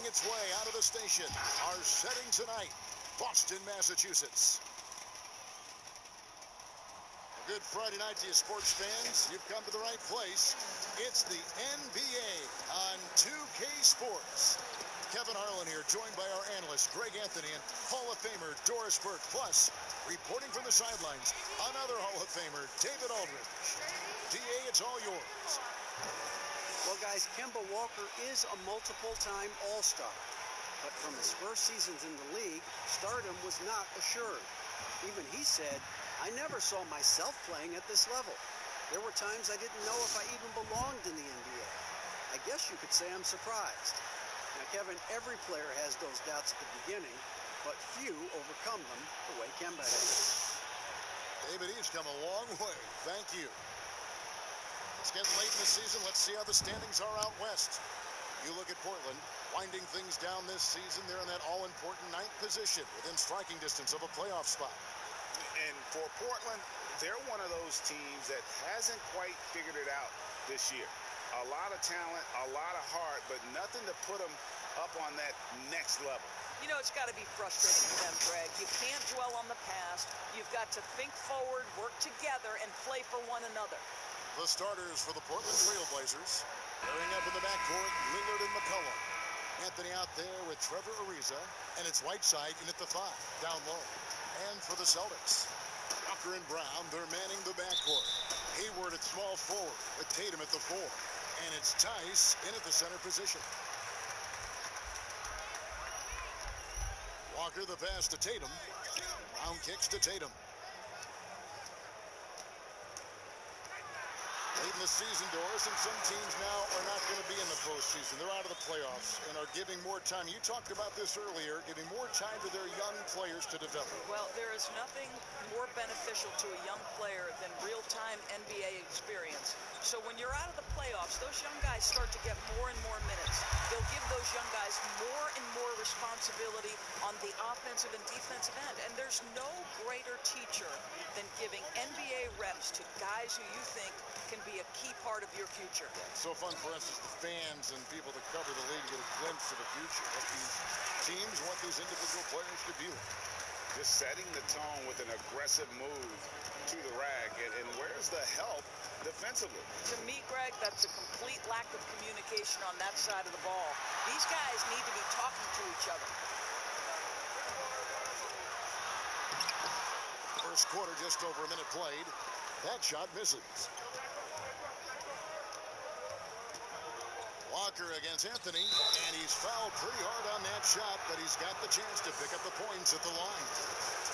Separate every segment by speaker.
Speaker 1: its way out of the station. Our setting tonight, Boston, Massachusetts. A good Friday night to you sports fans. You've come to the right place. It's the NBA on 2K Sports. Kevin Harlan here, joined by our analyst, Greg Anthony, and Hall of Famer Doris Burke. Plus, reporting from the sidelines, another Hall of Famer, David Aldridge. DA, it's all yours.
Speaker 2: Well, guys, Kemba Walker is a multiple-time All-Star. But from his first seasons in the league, stardom was not assured. Even he said, I never saw myself playing at this level. There were times I didn't know if I even belonged in the NBA. I guess you could say I'm surprised. Now, Kevin, every player has those doubts at the beginning, but few overcome them the way Kemba has.
Speaker 1: David, he's come a long way. Thank you. It's getting late in the season. Let's see how the standings are out west. You look at Portland, winding things down this season. They're in that all-important 9th position within striking distance of a playoff spot.
Speaker 3: And for Portland, they're one of those teams that hasn't quite figured it out this year. A lot of talent, a lot of heart, but nothing to put them up on that next level.
Speaker 4: You know, it's got to be frustrating for them, Greg. You can't dwell on the past. You've got to think forward, work together, and play for one another.
Speaker 1: The starters for the Portland Trail Blazers. Pairing up in the backcourt, Lillard and McCollum. Anthony out there with Trevor Ariza, and it's Whiteside in at the 5, down low. And for the Celtics, Walker and Brown, they're manning the backcourt. Hayward at small forward, with Tatum at the 4. And it's Tice in at the center position. Walker the pass to Tatum. Brown kicks to Tatum. Late in the season, Doris, and some teams now are not going to be in the postseason. They're out of the playoffs and are giving more time. You talked about this earlier, giving more time to their young players to develop.
Speaker 4: Well, there is nothing more beneficial to a young player than real-time NBA experience. So when you're out of the playoffs, those young guys start to get more and more minutes. They'll give those young guys more and more responsibility on the offensive and defensive end. And there's no greater teacher than giving NBA reps to guys who you think can be a key part of your future.
Speaker 1: It's so fun for us as the fans and people that cover the league to get a glimpse of the future, what these teams, what these individual players could be like.
Speaker 3: Just setting the tone with an aggressive move to the rack. And where's the help defensively?
Speaker 4: To me, Greg, that's a complete lack of communication on that side of the ball. These guys need to be talking to each other.
Speaker 1: First quarter, just over a minute played. That shot misses. Walker against Anthony, and he's fouled pretty hard on that shot, but he's got the chance to pick up the points at the line.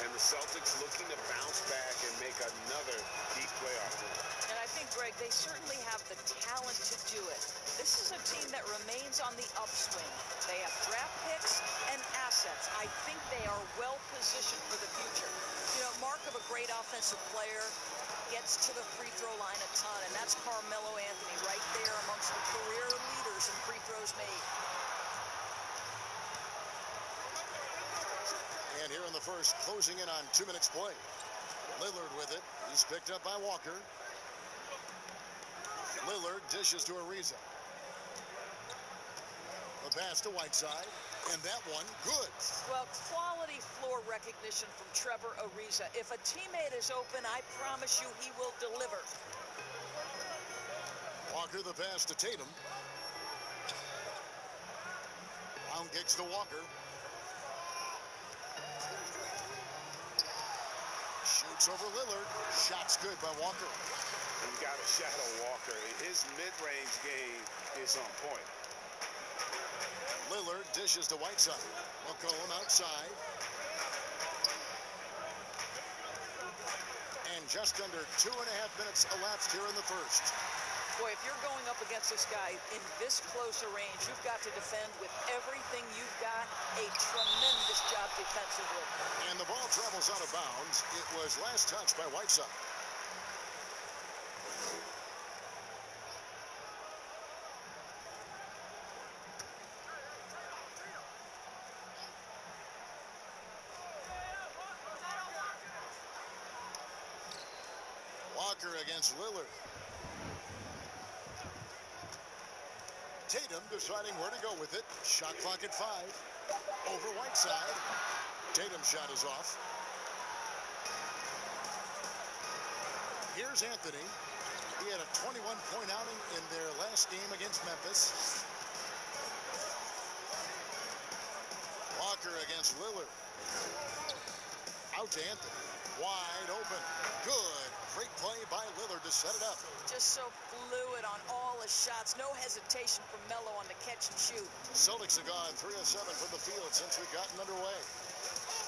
Speaker 3: And the Celtics looking to bounce back and make another deep playoff run.
Speaker 4: And I think, Greg, they certainly have the talent to do it. This is a team that remains on the upswing. They have draft picks and assets. I think they are well positioned for the future. You know, mark of a great offensive player, gets to the free throw line a ton, and that's Carmelo Anthony right there amongst the career leaders in free throws made.
Speaker 1: And here in the first, closing in on 2 minutes play. Lillard with it. He's picked up by Walker. Lillard dishes to Ariza. The pass to Whiteside. And that one, good.
Speaker 4: Well, quality floor recognition from Trevor Ariza. If a teammate is open, I promise you he will deliver.
Speaker 1: Walker the pass to Tatum. Brown kicks to Walker. Shoots over Lillard. Shot's good by Walker.
Speaker 3: You got to shadow Walker. His mid-range game is on point.
Speaker 1: Lillard dishes to Whiteside. McCollum outside. And just under 2.5 minutes elapsed here in the first.
Speaker 4: Boy, if you're going up against this guy in this close a range, you've got to defend with everything you've got. A tremendous job defensively.
Speaker 1: And the ball travels out of bounds. It was last touched by Whiteside. Walker against Lillard. Tatum deciding where to go with it. Shot clock at 5. Over Whiteside. Tatum's shot is off. Here's Anthony. He had a 21-point outing in their last game against Memphis. Walker against Lillard. Out to Anthony. Wide open. Good. Great play by Lillard to set it up.
Speaker 4: Just so fluid on all his shots. No hesitation from Melo on the catch and shoot.
Speaker 1: Celtics have gone 3 of 7 from the field since we've gotten underway.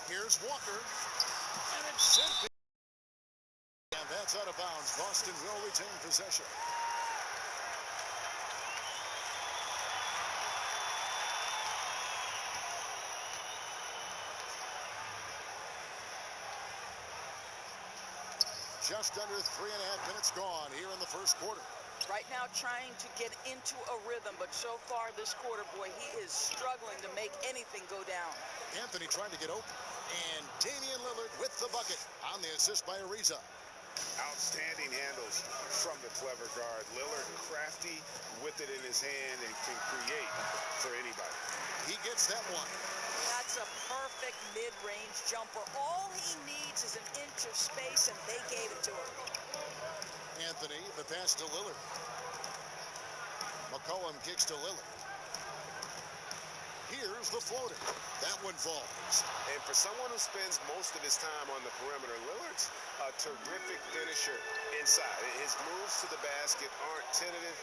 Speaker 1: Here's Walker. And it's sent. And that's out of bounds. Boston will retain possession. Just under 3.5 minutes gone here in the first quarter.
Speaker 4: Right now trying to get into a rhythm, but so far this quarter, boy, he is struggling to make anything go down.
Speaker 1: Anthony trying to get open. And Damian Lillard with the bucket on the assist by Ariza.
Speaker 3: Outstanding handles from the clever guard. Lillard crafty with it in his hand and can create for anybody.
Speaker 1: He gets that one.
Speaker 4: That's a perfect mid-range jumper. All he needs is an inch of space, and they gave it to him.
Speaker 1: Anthony, the pass to Lillard. McCollum kicks to Lillard. Here's the floater. That one falls.
Speaker 3: And for someone who spends most of his time on the perimeter, Lillard's a terrific finisher inside. His moves to the basket aren't tentative.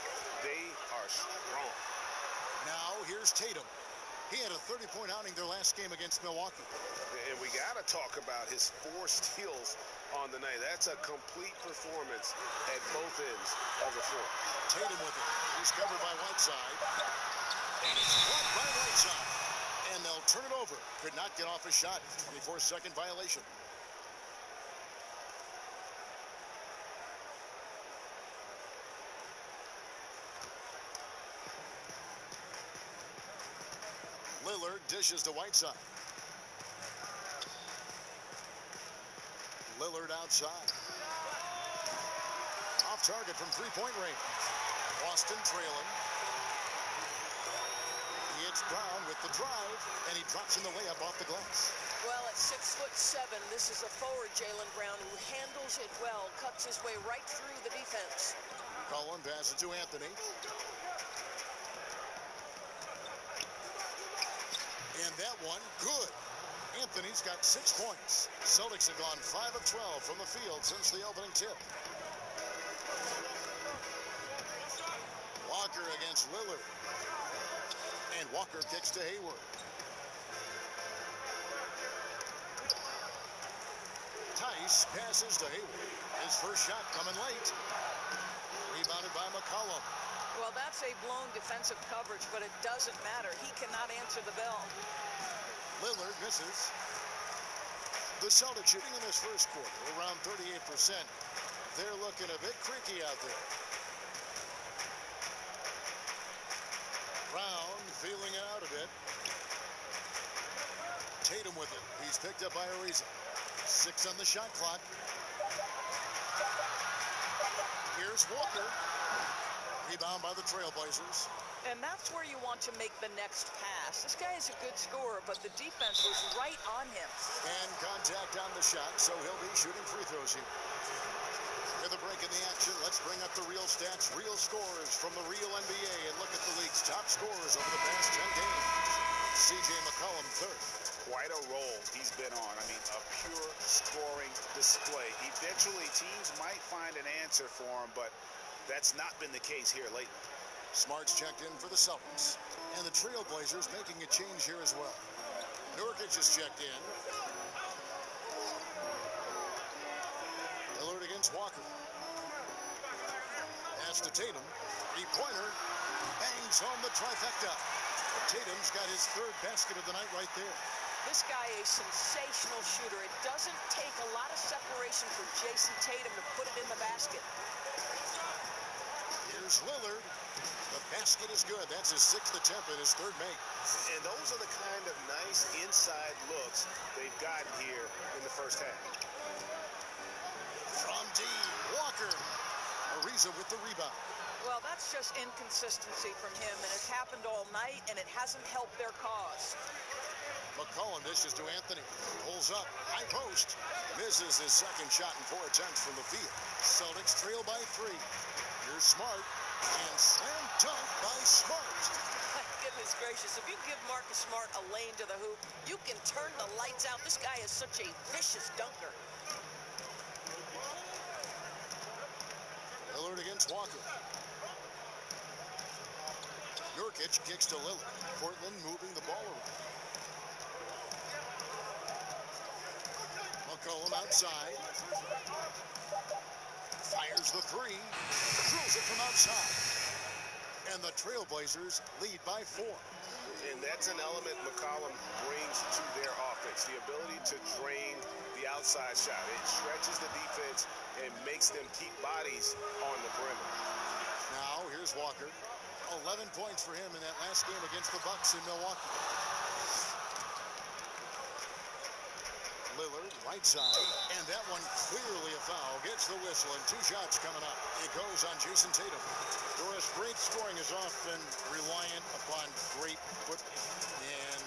Speaker 3: They are strong.
Speaker 1: Now here's Tatum. He had a 30-point outing their last game against Milwaukee.
Speaker 3: And we got to talk about his 4 steals on the night. That's a complete performance at both ends of the floor.
Speaker 1: Tatum with it. He's covered by Whiteside. And it's blocked by Whiteside. And they'll turn it over. Could not get off a shot. 24-second violation. Lillard dishes to Whiteside. Lillard outside. Off target from three-point range. Boston trailing. It's Brown with the drive, and he drops in the layup off the glass.
Speaker 4: Well, at 6'7", this is a forward, Jaylen Brown, who handles it well, cuts his way right through the defense.
Speaker 1: Cullen passes to Anthony. And that one, good. Anthony's got 6 points. Celtics have gone 5 of 12 from the field since the opening tip. Walker against Lillard. And Walker kicks to Hayward. Tice passes to Hayward. His first shot coming late. Rebounded by McCollum.
Speaker 4: Well, that's a blown defensive coverage, but it doesn't matter. He cannot answer the bell.
Speaker 1: Lillard misses. The Celtics shooting in this first quarter around 38%. They're looking a bit creaky out there. Brown feeling it out a bit. Tatum with it. He's picked up by Ariza. 6 on the shot clock. Here's Walker. Rebound by the Trailblazers.
Speaker 4: And that's where you want to make the next pass. This guy is a good scorer, but the defense was right on him.
Speaker 1: And contact on the shot, so he'll be shooting free throws here. With a break in the action, let's bring up the real stats, real scores from the real NBA, and look at the league's top scorers over the past 10 games. C.J. McCollum third.
Speaker 3: Quite a role he's been on. I mean, a pure scoring display. Eventually, teams might find an answer for him, but that's not been the case here lately.
Speaker 1: Smart's checked in for the Celtics. And the Trailblazers making a change here as well. Nurkic is checked in. Lillard against Walker. Pass to Tatum. Three-pointer. Bangs home the trifecta. Tatum's got his third basket of the night right there.
Speaker 4: This guy is a sensational shooter. It doesn't take a lot of separation for Jason Tatum to put it in the basket.
Speaker 1: Here's Lillard. The basket is good. That's his 6th attempt and his 3rd make.
Speaker 3: And those are the kind of nice inside looks they've gotten here in the first half.
Speaker 1: From D, Walker. Ariza with the rebound.
Speaker 4: Well, that's just inconsistency from him, and it's happened all night, and it hasn't helped their cause.
Speaker 1: McCollum dishes to Anthony. Pulls up. High post. Misses his second shot in 4 attempts from the field. Celtics trail by 3. Here's Smart. And slam dunk by Smart.
Speaker 4: My goodness gracious. If you give Marcus Smart a lane to the hoop, you can turn the lights out. This guy is such a vicious dunker.
Speaker 1: Lillard against Walker. Nurkic kicks to Lillard. Portland moving the ball around. McCollum outside. Fires the 3. Drills it from outside. And the Trailblazers lead by 4.
Speaker 3: And that's an element McCollum brings to their offense, the ability to drain the outside shot. It stretches the defense and makes them keep bodies on the perimeter.
Speaker 1: Now, here's Walker. 11 points for him in that last game against the Bucks in Milwaukee. Lillard, right side, and that one clearly a foul. Gets the whistle, and 2 shots coming up. It goes on Jason Tatum. Doris, great scoring is often reliant upon great football. And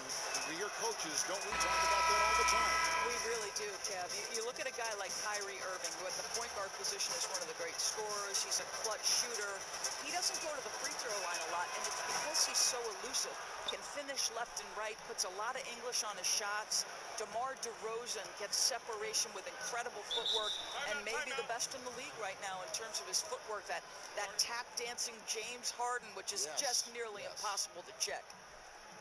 Speaker 1: your coaches, don't we talk about that all the time?
Speaker 4: We really do, Kev. You look at a guy like Kyrie Irving, who at the point guard position is one of the great scorers. He's a clutch shooter. He doesn't go to the free throw line a lot, and it's because he's so elusive. Can finish left and right, puts a lot of English on his shots. DeMar DeRozan gets separation with incredible footwork and maybe the best in the league right now in terms of his footwork. That tap dancing James Harden, which is just nearly impossible to check.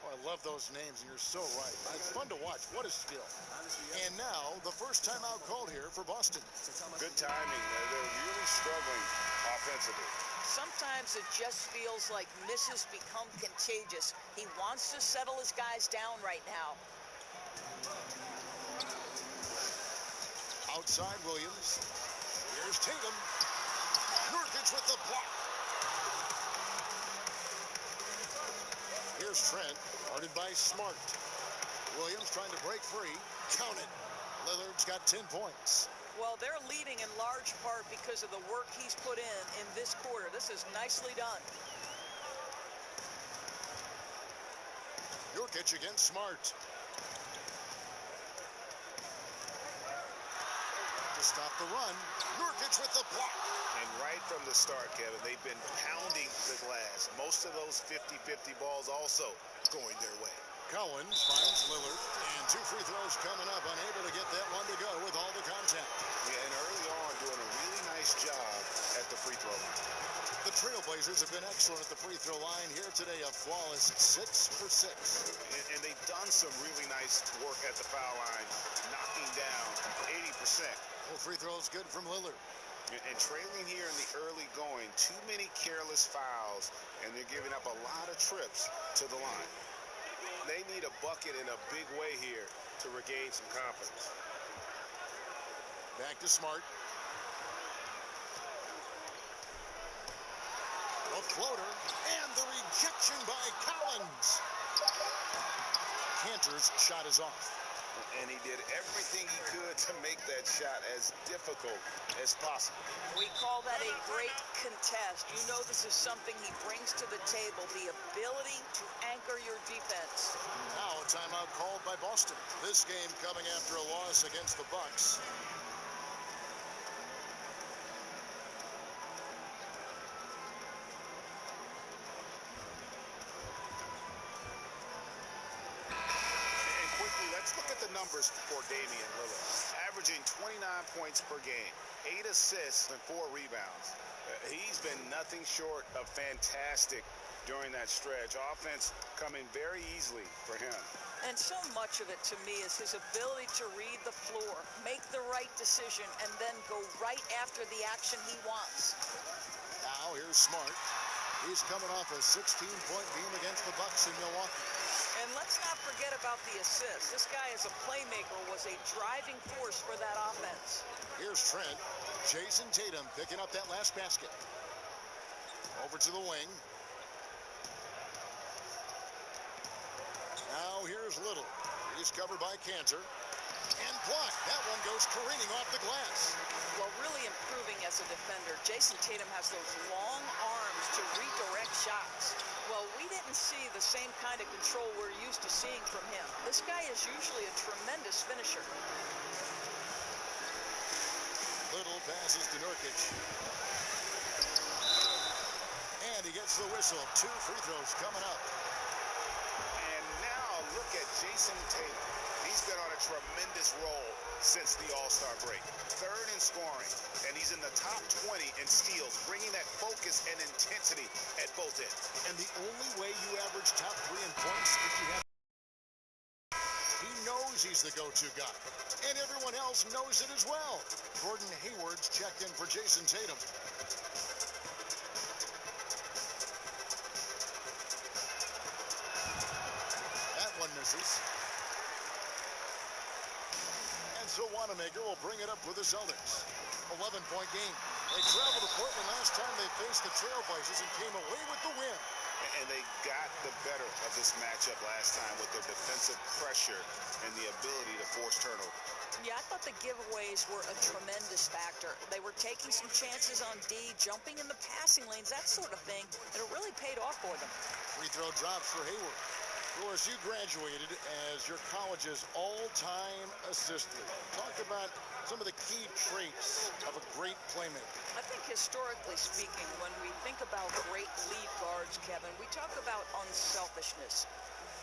Speaker 1: Oh, I love those names, and you're so right. It's fun to watch. What a skill. And now, the first timeout called here for Boston.
Speaker 3: Good timing. They're really struggling offensively.
Speaker 4: Sometimes it just feels like misses become contagious. He wants to settle his guys down right now.
Speaker 1: Outside Williams. Here's Tatum. Nurkic with the block. Here's Trent, guarded by Smart. Williams trying to break free. Count it. Lillard's got 10 points.
Speaker 4: Well, they're leading in large part because of the work he's put in this quarter. This is nicely done.
Speaker 1: Nurkic against Smart. To stop the run. Nurkic with the block.
Speaker 3: And right from the start, Kevin, they've been pounding the glass. Most of those 50-50 balls also going their way.
Speaker 1: Collins finds Lillard, and 2 free throws coming up, unable to get that one to go with all the contact.
Speaker 3: Yeah, and early on doing a really nice job at the free throw line.
Speaker 1: The Trailblazers have been excellent at the free throw line here today, a flawless 6 for 6.
Speaker 3: And they've done some really nice work at the foul line, knocking down 80%.
Speaker 1: Well, free throws good from Lillard.
Speaker 3: And trailing here in the early going, too many careless fouls, and they're giving up a lot of trips to the line. They need a bucket in a big way here to regain some confidence.
Speaker 1: Back to Smart. A floater, and the rejection by Collins. Cantor's shot is off.
Speaker 3: And he did everything he could to make that shot as difficult as possible.
Speaker 4: We call that a great contest. You know this is something he brings to the table, the ability to anchor your defense.
Speaker 1: Now a timeout called by Boston. This game coming after a loss against the Bucks.
Speaker 3: Numbers for Damian Lillard, averaging 29 points per game, 8 assists and 4 rebounds. He's been nothing short of fantastic during that stretch. Offense coming very easily for him.
Speaker 4: And so much of it to me is his ability to read the floor, make the right decision, and then go right after the action he wants.
Speaker 1: Now here's Smart. He's coming off a 16-point game against the Bucks in Milwaukee.
Speaker 4: And let's not forget about the assist. This guy as a playmaker was a driving force for that offense.
Speaker 1: Here's Trent. Jason Tatum picking up that last basket. Over to the wing. Now here's Little. He's covered by Cantor. And blocked. That one goes careening off the glass.
Speaker 4: Well, really improving as a defender. Jason Tatum has those long arms to to redirect shots. Well, we didn't see the same kind of control we're used to seeing from him. This guy is usually a tremendous finisher.
Speaker 1: Little passes to Nurkic. And he gets the whistle. 2 free throws coming up.
Speaker 3: And now look at Jason Tatum. He's been on a tremendous roll since the All-Star break. 3rd in scoring, and he's in the top 20 in steals, bringing that focus and intensity at both ends.
Speaker 1: And the only way you average top 3 in points is you have. He knows he's the go-to guy, and everyone else knows it as well. Gordon Hayward's checked in for Jason Tatum. That one misses. And so Wanamaker will bring it up for the Celtics. 11-point game. They traveled to Portland last time they faced the Trailblazers and came away with the win.
Speaker 3: And they got the better of this matchup last time with their defensive pressure and the ability to force turnover.
Speaker 4: Yeah, I thought the giveaways were a tremendous factor. They were taking some chances on D, jumping in the passing lanes, that sort of thing, and it really paid off for them.
Speaker 1: Free throw drops for Hayward. Of course, you graduated as your college's all-time assist leader. Talk about some of the key traits of a great playmaker.
Speaker 4: I think historically speaking, when we think about great lead guards, Kevin, we talk about unselfishness,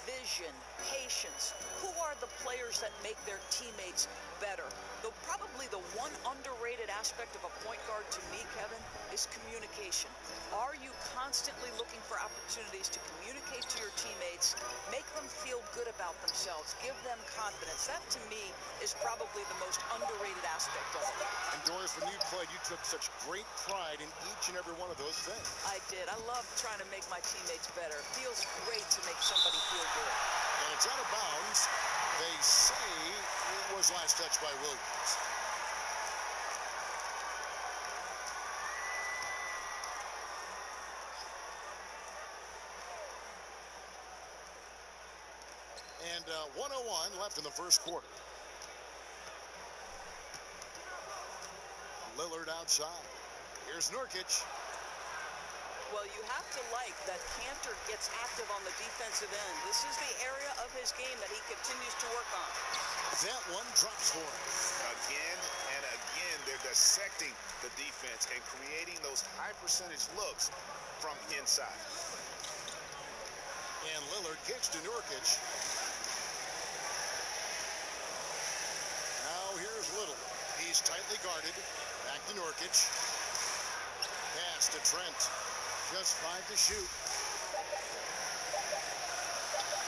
Speaker 4: vision, patience. Who are the players that make their teammates better? Though probably the one underrated aspect of a point guard to me, Kevin, is communication. Are you constantly looking for opportunities to communicate to your teammates, make them feel good about themselves, give them confidence? That, to me, is probably the most underrated aspect of it.
Speaker 1: And Doris, when you played, you took such great pride in each and every one of those things.
Speaker 4: I did. I love trying to make my teammates better. It feels great to make somebody feel good.
Speaker 1: And it's out of bounds. They say it was last touched by Williams. And 1:01 left in the first quarter. Lillard outside. Here's Nurkic.
Speaker 4: Well, you have to like that Cantor gets active on the defensive end. This is the area of his game that he continues to work on.
Speaker 1: That one drops for him.
Speaker 3: Again and again, they're dissecting the defense and creating those high percentage looks from inside.
Speaker 1: And Lillard kicks to Nurkic. Now here's Little. He's tightly guarded. Back to Nurkic. Pass to Trent. Just 5 to shoot.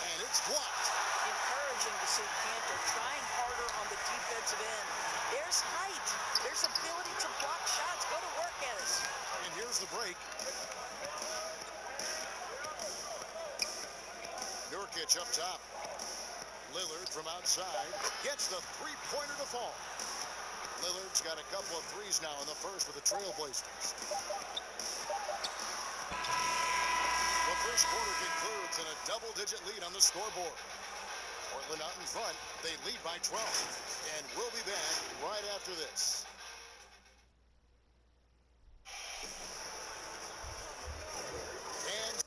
Speaker 1: And it's blocked.
Speaker 4: Encouraging to see Cantor trying harder on the defensive end. There's height. There's ability to block shots. Go to work, Ennis.
Speaker 1: And here's the break. Nurkic up top. Lillard from outside gets the three-pointer to fall. Lillard's got a couple of threes now in the first with the Trailblazers. The first quarter concludes in a double-digit lead on the scoreboard. Portland out in front. They lead by 12. And we'll be back right after this. And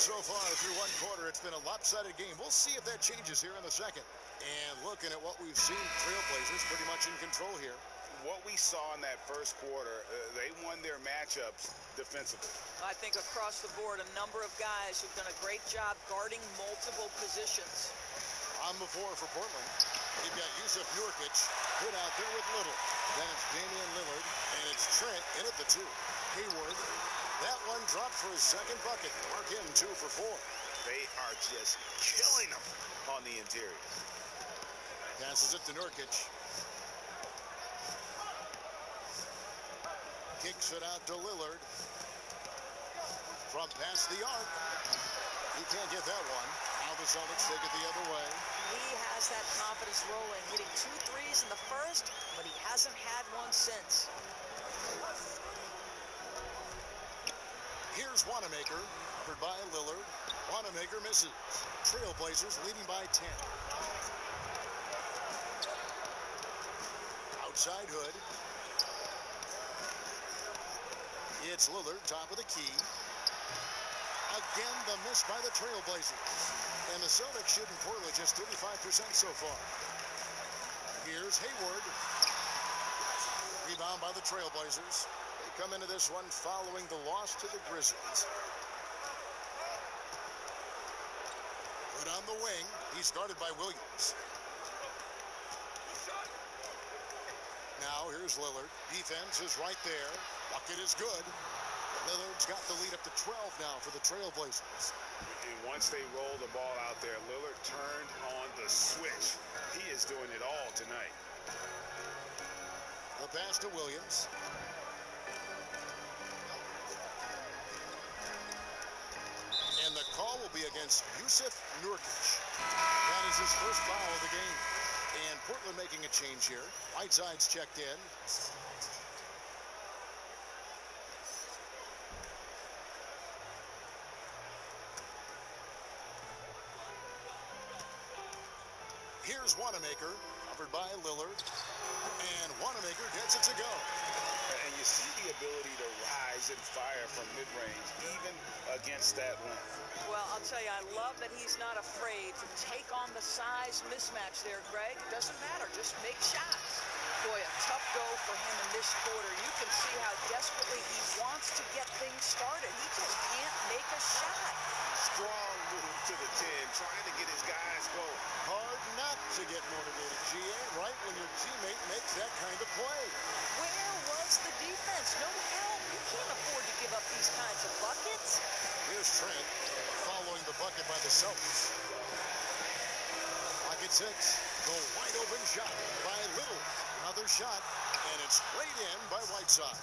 Speaker 1: so far through one quarter, it's been a lopsided game. We'll see if that changes here in the second. And looking at what we've seen, Trailblazers pretty much in control here.
Speaker 3: What we saw in that first quarter, they won their matchups defensively.
Speaker 4: I think across the board, a number of guys who've done a great job guarding multiple positions.
Speaker 1: On before for Portland. You've got Yusuf Nurkic, good out there with Little. Then it's Damian Lillard, and it's Trent in at the 2. Hayward, that one dropped for his second bucket. Mark him 2 for 4.
Speaker 3: They are just killing them on the interior.
Speaker 1: Passes it to Nurkic. Kicks it out to Lillard. From past the arc. He can't get that one. Now the Celtics take it the other way.
Speaker 4: He has that confidence rolling, hitting 2 threes in the first, but he hasn't had one since.
Speaker 1: Here's Wanamaker, covered by Lillard. Wanamaker misses. Trailblazers leading by 10. Outside Hood. It's Lillard, top of the key. Again, the miss by the Trailblazers. And the Celtics shooting poorly, just 35% so far. Here's Hayward. Rebound by the Trailblazers. They come into this one following the loss to the Grizzlies. Put on the wing. He's guarded by Williams. Now here's Lillard. Defense is right there. Bucket is good. Lillard's got the lead up to 12 now for the Trailblazers.
Speaker 3: And once they roll the ball out there, Lillard turned on the switch. He is doing it all tonight.
Speaker 1: The pass to Williams. And the call will be against Yusuf Nurkic. That is his first foul of the game. And Portland making a change here. Whiteside's checked in. Here's Wanamaker, covered by Lillard. And Wanamaker gets it to go.
Speaker 3: And you see the ability to rise and fire from mid-range, even against that length.
Speaker 4: Well, I'll tell you, I love that he's not afraid to take on the size mismatch there, Greg. Doesn't matter. Just make shots. Boy, a tough go for him in this quarter. You can see how desperately he wants to get things started. He just can't make a shot.
Speaker 3: Strong move to the 10, trying to get his guys going.
Speaker 1: Hard not to get motivated, GA, right when your teammate makes that kind of play.
Speaker 4: Where was the defense? No help. You can't afford to give up these kinds of buckets.
Speaker 1: Here's Trent following the bucket by the Celtics. Pocket 6. The wide open shot by Lillard. Another shot, and it's laid in by Whiteside.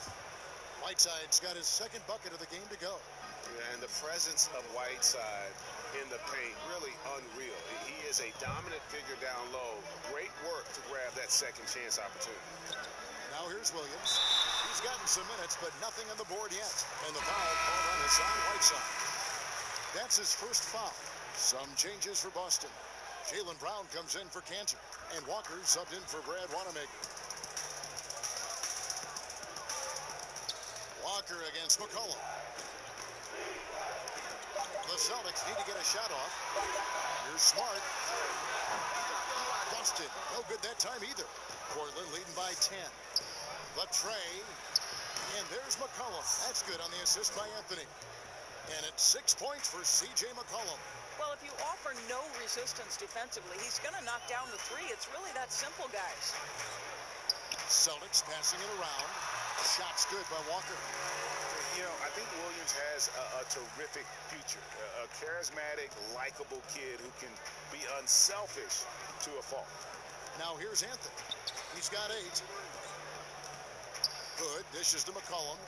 Speaker 1: Whiteside's got his second bucket of the game to go.
Speaker 3: And the presence of Whiteside in the paint, really unreal. He is a dominant figure down low. Great work to grab that second chance opportunity.
Speaker 1: Now here's Williams. He's gotten some minutes, but nothing on the board yet. And the foul called on Hassan Whiteside. That's his first foul. Some changes for Boston. Jaylen Brown comes in for Cantor, and Walker subbed in for Brad Wanamaker. Walker against McCollum. The Celtics need to get a shot off. Here's Smart. Busted. No good that time either. Portland leading by 10. The tray. And there's McCollum. That's good on the assist by Anthony. And it's 6 points for C.J. McCollum.
Speaker 4: Well, if you offer no resistance defensively, he's going to knock down the three. It's really that simple, guys.
Speaker 1: Celtics passing it around. Shot's good by Walker.
Speaker 3: You know, I think Williams has a terrific future. A charismatic, likable kid who can be unselfish to a fault.
Speaker 1: Now here's Anthony. He's got 8. Hood dishes to McCollum.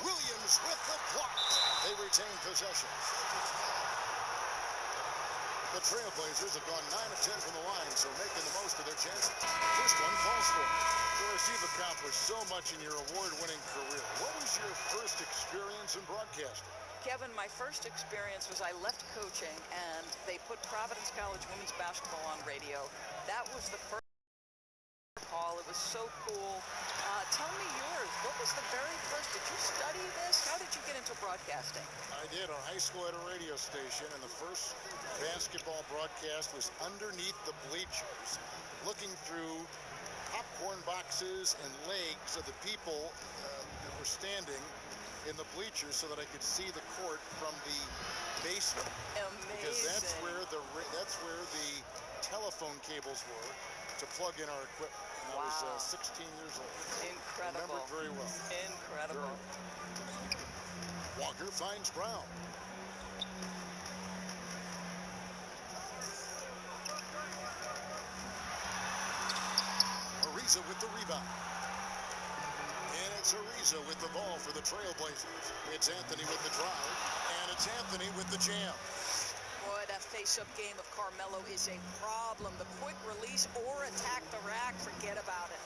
Speaker 1: Williams with the block. They retain possession. The Trailblazers have gone 9 of 10 from the line, so making the most of their chances. First one falls for them. Of course, you've accomplished so much in your award-winning career. What was your first experience in broadcasting?
Speaker 4: Kevin, my first experience was I left coaching, and they put Providence College women's basketball on radio. That was the first call. It was so cool. Tell me yours. What was the very first? Did you study this? How did you get into broadcasting?
Speaker 1: I did. On high school at a radio station, and the first basketball broadcast was underneath the bleachers, looking through popcorn boxes and legs of the people that were standing in the bleachers so that I could see the court from the basement.
Speaker 4: Amazing.
Speaker 1: Because that's where the telephone cables were to plug in our equipment. And I was 16 years old.
Speaker 4: Incredible.
Speaker 1: Remember it very well.
Speaker 4: Incredible.
Speaker 1: Walker finds Brown. Ariza with the rebound. Here's Ariza with the ball for the Trailblazers. It's Anthony with the drive, and it's Anthony with the jam.
Speaker 4: Boy, that face-up game of Carmelo is a problem. The quick release or attack the rack, forget about it.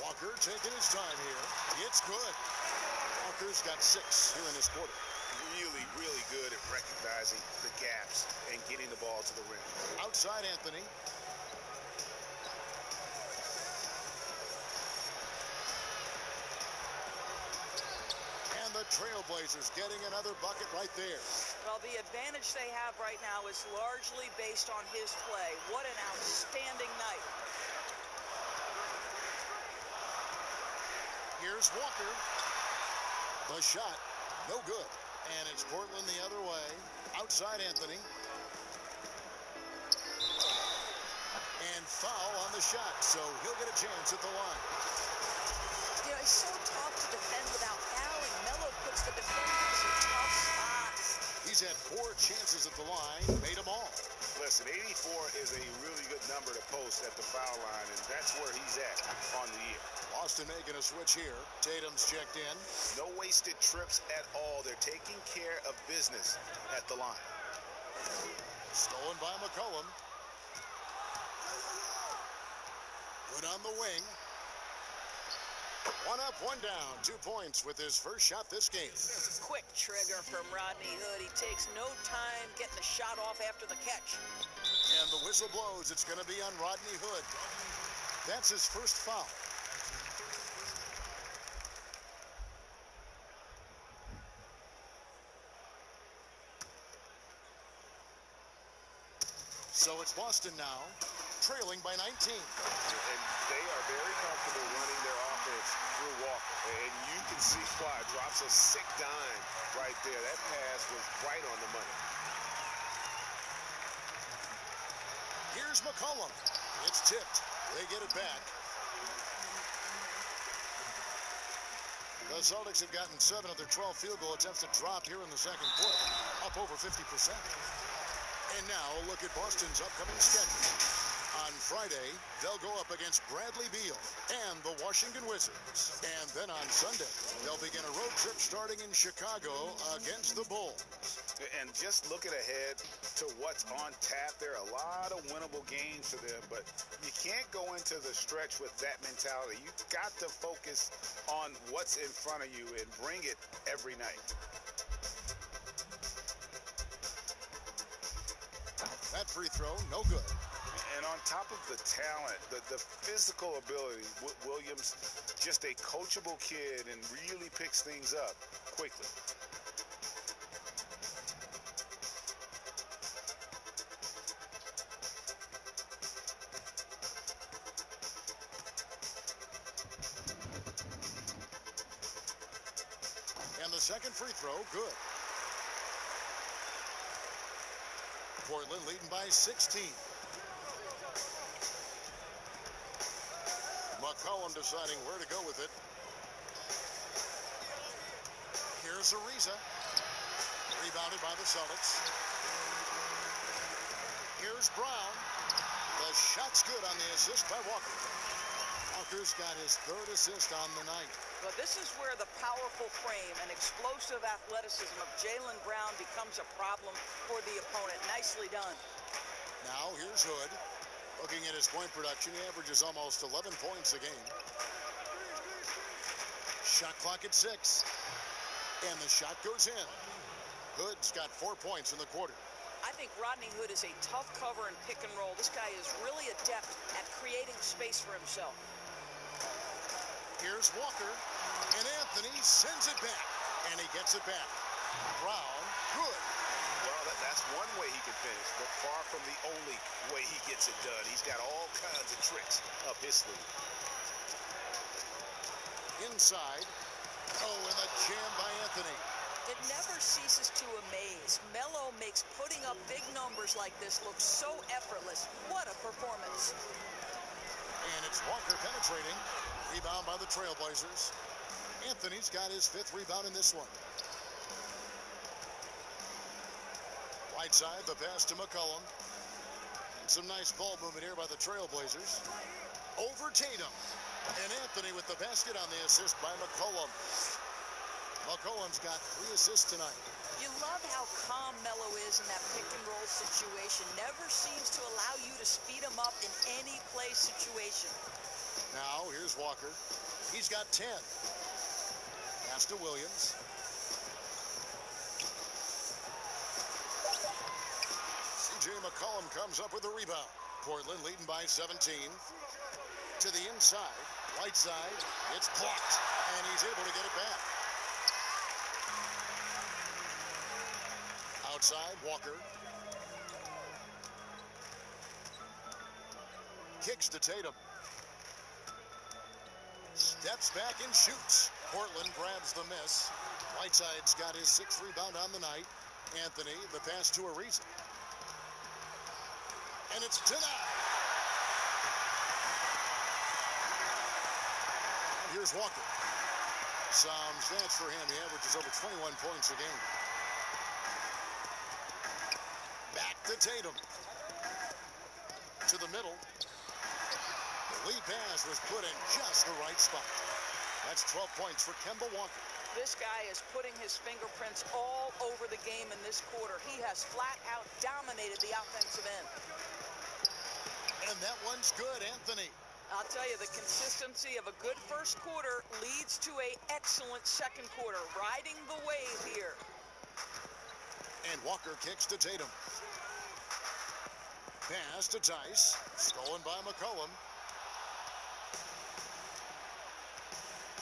Speaker 1: Walker taking his time here. It's good. Walker's got 6 here in this quarter.
Speaker 3: Really, really good at recognizing the gaps and getting the ball to the rim.
Speaker 1: Outside Anthony. And the Trailblazers getting another bucket right there.
Speaker 4: Well, the advantage they have right now is largely based on his play. What an outstanding night.
Speaker 1: Here's Walker. The shot, no good. And it's Portland the other way. Outside Anthony. And foul on the shot, so he'll get a chance at the line.
Speaker 4: You know, it's so tough to defend without fouling. Melo puts the defenders in tough spots.
Speaker 1: He's had 4 chances at the line, made them all.
Speaker 3: Listen, 84 is a really good number to post at the foul line, and that's where he's at on the year.
Speaker 1: Boston making a switch here. Tatum's checked in.
Speaker 3: No wasted trips at all. They're taking care of business at the line.
Speaker 1: Stolen by McCollum. Good on the wing. 1 up, 1 down. 2 points with his first shot this game.
Speaker 4: Quick trigger from Rodney Hood. He takes no time getting the shot off after the catch.
Speaker 1: And the whistle blows. It's going to be on Rodney Hood. That's his first foul. So it's Boston now, trailing by 19.
Speaker 3: And they are very comfortable running their offense through Walker. And you can see why. Drops a sick dime right there. That pass was right on the money.
Speaker 1: Here's McCollum. It's tipped. They get it back. The Celtics have gotten 7 of their 12 field goal attempts to drop here in the second quarter, up over 50%. And now look at Boston's upcoming schedule. On Friday, they'll go up against Bradley Beal and the Washington Wizards. And then on Sunday, they'll begin a road trip starting in Chicago against the Bulls.
Speaker 3: And just looking ahead to what's on tap, there are a lot of winnable games for them, but you can't go into the stretch with that mentality. You've got to focus on what's in front of you and bring it every night.
Speaker 1: That free throw, no good.
Speaker 3: And on top of the talent, the physical ability, Williams, just a coachable kid and really picks things up quickly.
Speaker 1: And the second free throw, good. Portland leading by 16. McCollum deciding where to go with it. Here's Ariza. Rebounded by the Celtics. Here's Brown. The shot's good on the assist by Walker. Walker's got his 3rd assist on the night.
Speaker 4: But this is where the powerful frame and explosive athleticism of Jaylen Brown becomes a problem for the opponent. Nicely done.
Speaker 1: Now here's Hood. Looking at his point production, he averages almost 11 points a game. Shot clock at 6. And the shot goes in. Hood's got 4 points in the quarter.
Speaker 4: I think Rodney Hood is a tough cover and pick and roll. This guy is really adept at creating space for himself.
Speaker 1: Here's Walker, and Anthony sends it back, and he gets it back. Brown, good.
Speaker 3: Well, that's one way he can finish, but far from the only way he gets it done. He's got all kinds of tricks up his sleeve.
Speaker 1: Inside. Oh, and the jam by Anthony.
Speaker 4: It never ceases to amaze. Melo makes putting up big numbers like this look so effortless. What a performance.
Speaker 1: And it's Walker penetrating. Rebound by the Trailblazers. Anthony's got his 5th rebound in this one. Right side, the pass to McCollum. And some nice ball movement here by the Trailblazers. over Tatum. And Anthony with the basket on the assist by McCollum. McCollum's got 3 assists tonight.
Speaker 4: You love how calm Melo is in that pick and roll situation. Never seems to allow you to speed him up in any play situation.
Speaker 1: Now here's Walker. He's got 10. Pass to Williams. C.J. McCollum comes up with the rebound. Portland leading by 17. To the inside. Right side. It's blocked. And he's able to get it back. Outside, Walker. Kicks to Tatum. Steps back and shoots. Portland grabs the miss. Whiteside's got his 6th rebound on the night. Anthony, the pass to Ariza. And it's denied. And here's Walker. Some stats for him. He averages over 21 points a game. Back to Tatum. To the middle. The lead pass was put in just the right spot. That's 12 points for Kemba Walker.
Speaker 4: This guy is putting his fingerprints all over the game in this quarter. He has flat out dominated the offensive end.
Speaker 1: And that one's good, Anthony.
Speaker 4: I'll tell you, the consistency of a good first quarter leads to an excellent second quarter. Riding the wave here.
Speaker 1: And Walker kicks to Tatum. Pass to Tice. Stolen by McCollum.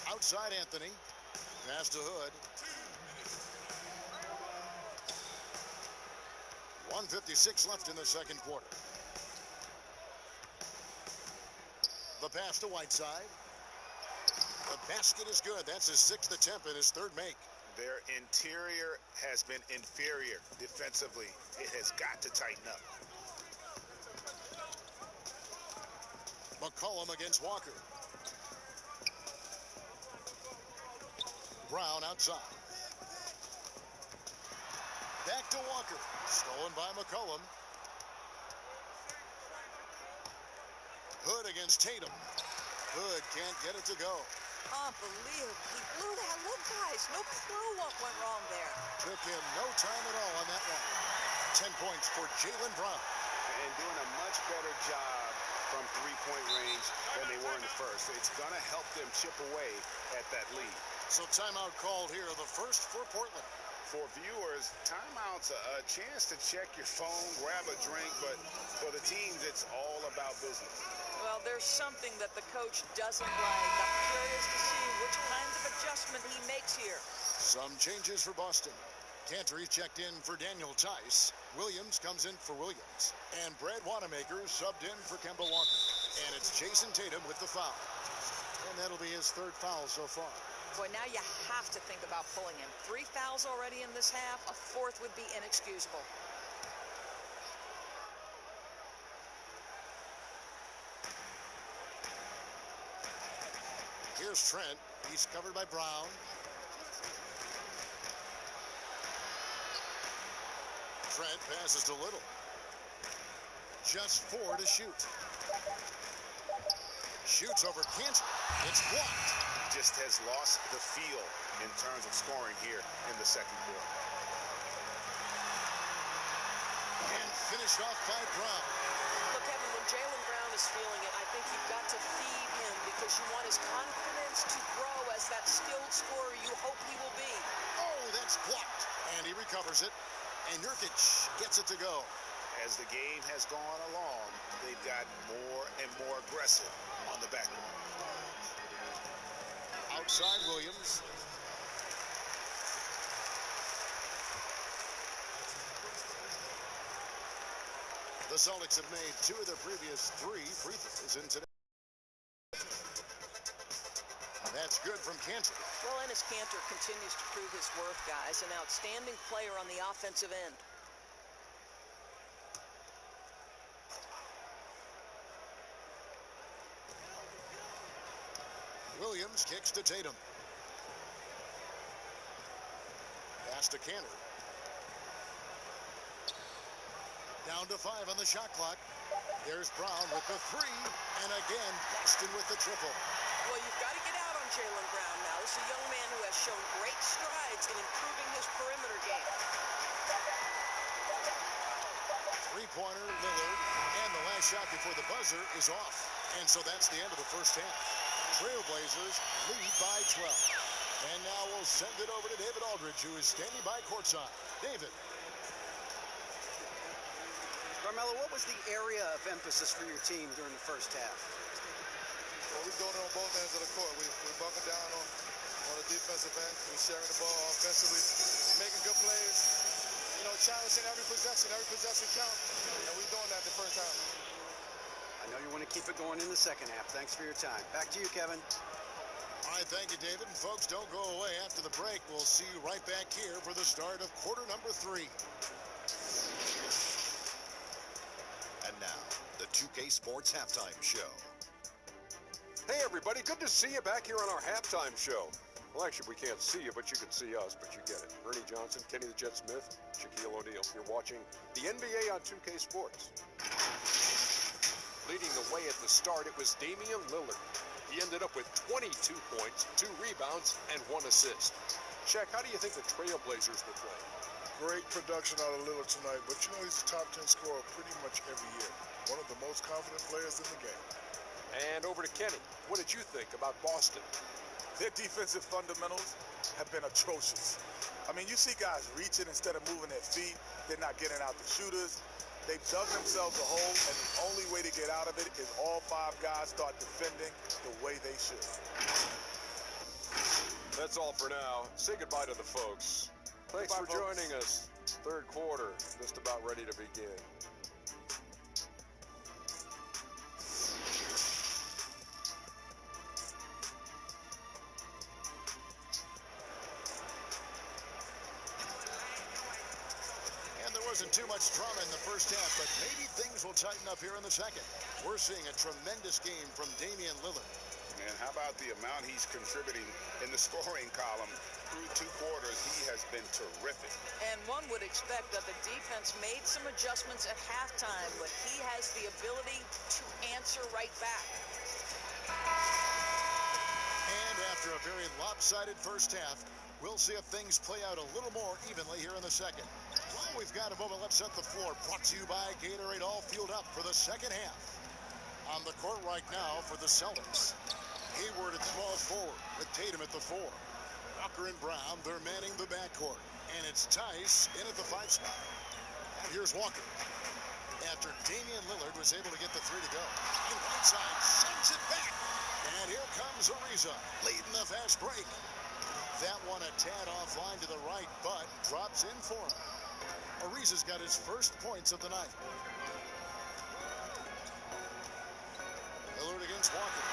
Speaker 1: Outside Anthony. Pass to Hood. 1:56 left in the second quarter. The pass to Whiteside. The basket is good. That's his 6th attempt and his 3rd make.
Speaker 3: Their interior has been inferior defensively. It has got to tighten up.
Speaker 1: McCollum against Walker. Brown outside. Back to Walker. Stolen by McCollum. Hood against Tatum. Hood can't get it to go.
Speaker 4: Unbelievable. He blew that. Look, guys, no clue what went wrong there.
Speaker 1: Took him no time at all on that one. 10 points for Jaylen Brown.
Speaker 3: And doing a much better job from 3-point range than they were in the first. It's going to help them chip away at that lead.
Speaker 1: So timeout called here, the first for Portland.
Speaker 3: For viewers, timeout's a chance to check your phone, grab a drink, but for the teams, it's all about business.
Speaker 4: Well, there's something that the coach doesn't like. I'm curious to see which kinds of adjustment he makes here.
Speaker 1: Some changes for Boston. Cantor checked in for Daniel Tice. Williams comes in for Williams. And Brad Wanamaker subbed in for Kemba Walker. And it's Jason Tatum with the foul. And that'll be his 3rd foul so far.
Speaker 4: Boy, now you have to think about pulling him. 3 fouls already in this half. A 4th would be inexcusable.
Speaker 1: Here's Trent. He's covered by Brown. Trent passes to Little. Just 4 to shoot. Shoots over Cantor. It's blocked.
Speaker 3: Just has lost the feel in terms of scoring here in the second quarter.
Speaker 1: And finished off by Brown.
Speaker 5: Look, Kevin, when Jaylen Brown is feeling it, I think you've got to feed him because you want his confidence to grow as that skilled scorer you hope he will be.
Speaker 1: Oh, that's blocked. And he recovers it. And Nurkic gets it to go.
Speaker 3: As the game has gone along, they've gotten more and more aggressive on the backboard.
Speaker 1: Outside Williams. The Celtics have made 2 of their previous 3 free throws in today. That's good from Cantor.
Speaker 4: Well, Enes Kanter continues to prove his worth, guys. An outstanding player on the offensive end.
Speaker 1: Williams kicks to Tatum. Pass to Cantor. Down to 5 on the shot clock. There's Brown with the three, and again, Boston with the triple.
Speaker 5: Well, you've got to get out on Jaylen Brown now. This is a young man who has shown great strides in improving his perimeter game.
Speaker 1: Three-pointer, Lillard, and the last shot before the buzzer is off. And so that's the end of the first half. Trailblazers lead by 12. And now we'll send it over to David Aldridge, who is standing by courtside. David.
Speaker 2: Carmelo, what was the area of emphasis for your team during the first half?
Speaker 6: Well, we're going on both ends of the court. We're bumping down on the defensive end. We're sharing the ball offensively, making good plays. You know, challenging every possession counts. And we're doing that the first half.
Speaker 2: I know you want to keep it going in the second half. Thanks for your time. Back to you, Kevin.
Speaker 1: All right, thank you, David. And folks, don't go away. After the break, we'll see you right back here for the start of quarter number 3.
Speaker 7: And now, the 2K Sports Halftime Show.
Speaker 8: Hey, everybody. Good to see you back here on our halftime show. Well, actually, we can't see you, but you can see us, but you get it. Ernie Johnson, Kenny the Jet Smith, Shaquille O'Neal. You're watching the NBA on 2K Sports. Leading the way at the start, it was Damian Lillard. He ended up with 22 points, 2 rebounds, and 1 assist. Shaq, how do you think the Trailblazers will play?
Speaker 6: Great production out of Lillard tonight, but you know he's a top 10 scorer pretty much every year. One of the most confident players in the game.
Speaker 8: And over to Kenny. What did you think about Boston?
Speaker 6: Their defensive fundamentals have been atrocious. I mean, you see guys reaching instead of moving their feet. They're not getting out the shooters. They've dug themselves a hole, and the only way to get out of it is all 5 guys start defending the way they should.
Speaker 8: That's all for now. Say goodbye to the folks. Thanks for joining us. Third quarter, just about ready to begin.
Speaker 1: Wasn't too much drama in the first half, but maybe things will tighten up here in the second. We're seeing a tremendous game from Damian Lillard.
Speaker 3: And how about the amount he's contributing in the scoring column through 2 quarters? He has been terrific.
Speaker 4: And one would expect that the defense made some adjustments at halftime, but he has the ability to answer right back.
Speaker 1: And after a very lopsided first half, we'll see if things play out a little more evenly here in the second. Well, we've got a moment. Let's set the floor. Brought to you by Gatorade, all fueled up for the second half. On the court right now for the Celtics. Hayward at small forward with Tatum at the 4. Walker and Brown, they're manning the backcourt. And it's Tice in at the 5 spot. And here's Walker. After Damian Lillard was able to get the 3 to go. And Whiteside sends it back. And here comes Ariza, leading the fast break. That one a tad offline to the right, but drops in for him. Ariza's got his first points of the night. Lillard against Walker.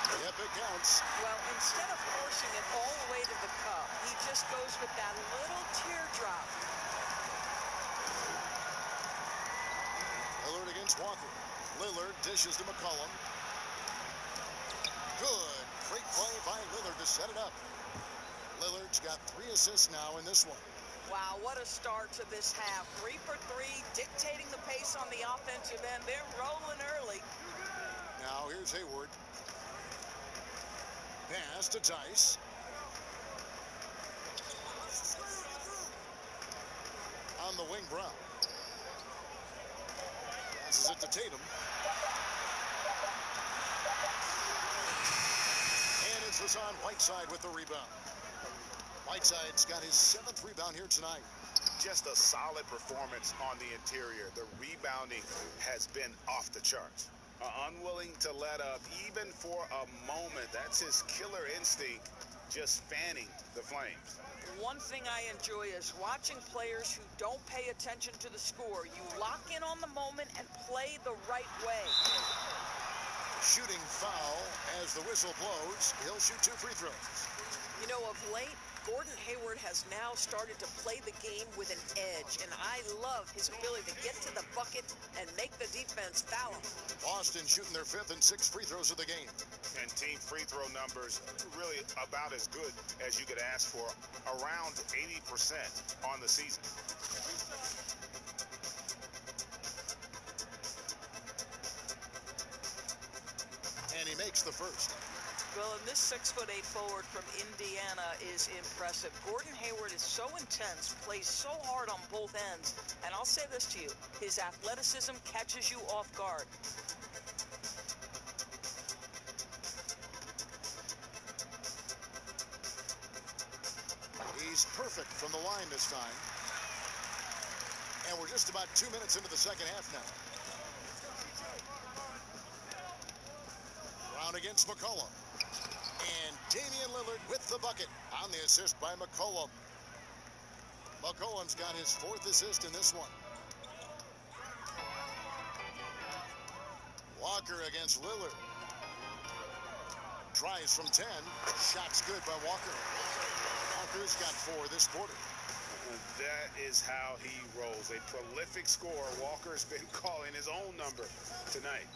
Speaker 1: Yep, it counts.
Speaker 4: Well, instead of forcing it all the way to the cup, he just goes with that little teardrop.
Speaker 1: Lillard against Walker. Lillard dishes to McCollum. Good. Great play by Lillard to set it up. Lillard's got 3 assists now in this one.
Speaker 4: Wow, what a start to this half. 3 for 3, dictating the pace on the offensive end. They're rolling early.
Speaker 1: Now here's Hayward. Pass to Tice. On the wing, Brown. Passes it to Tatum. And it's Hassan Whiteside with the rebound. Whiteside's got his 7th rebound here tonight.
Speaker 3: Just a solid performance on the interior. The rebounding has been off the charts. Unwilling to let up even for a moment. That's his killer instinct, just fanning the flames.
Speaker 4: One thing I enjoy is watching players who don't pay attention to the score. You lock in on the moment and play the right way.
Speaker 1: Shooting foul as the whistle blows. He'll shoot 2 free throws.
Speaker 5: You know, of late, Gordon Hayward has now started to play the game with an edge, and I love his ability to get to the bucket and make the defense foul him.
Speaker 1: Boston shooting their 5th and 6th free throws of the game.
Speaker 3: And team free throw numbers really about as good as you could ask for, around 80% on the season.
Speaker 1: the first.
Speaker 4: Well, and this 6'8" forward from Indiana is impressive. Gordon Hayward is so intense, plays so hard on both ends. And I'll say this to you, his athleticism catches you off guard.
Speaker 1: He's perfect from the line this time. And we're just about 2 minutes into the second half now. Brown against McCollum. And Damian Lillard with the bucket on the assist by McCollum. McCollum's got his 4th assist in this one. Walker against Lillard. Tries from 10. Shot's good by Walker. Walker's got 4 this quarter.
Speaker 3: That is how he rolls. A prolific scorer. Walker's been calling his own number tonight.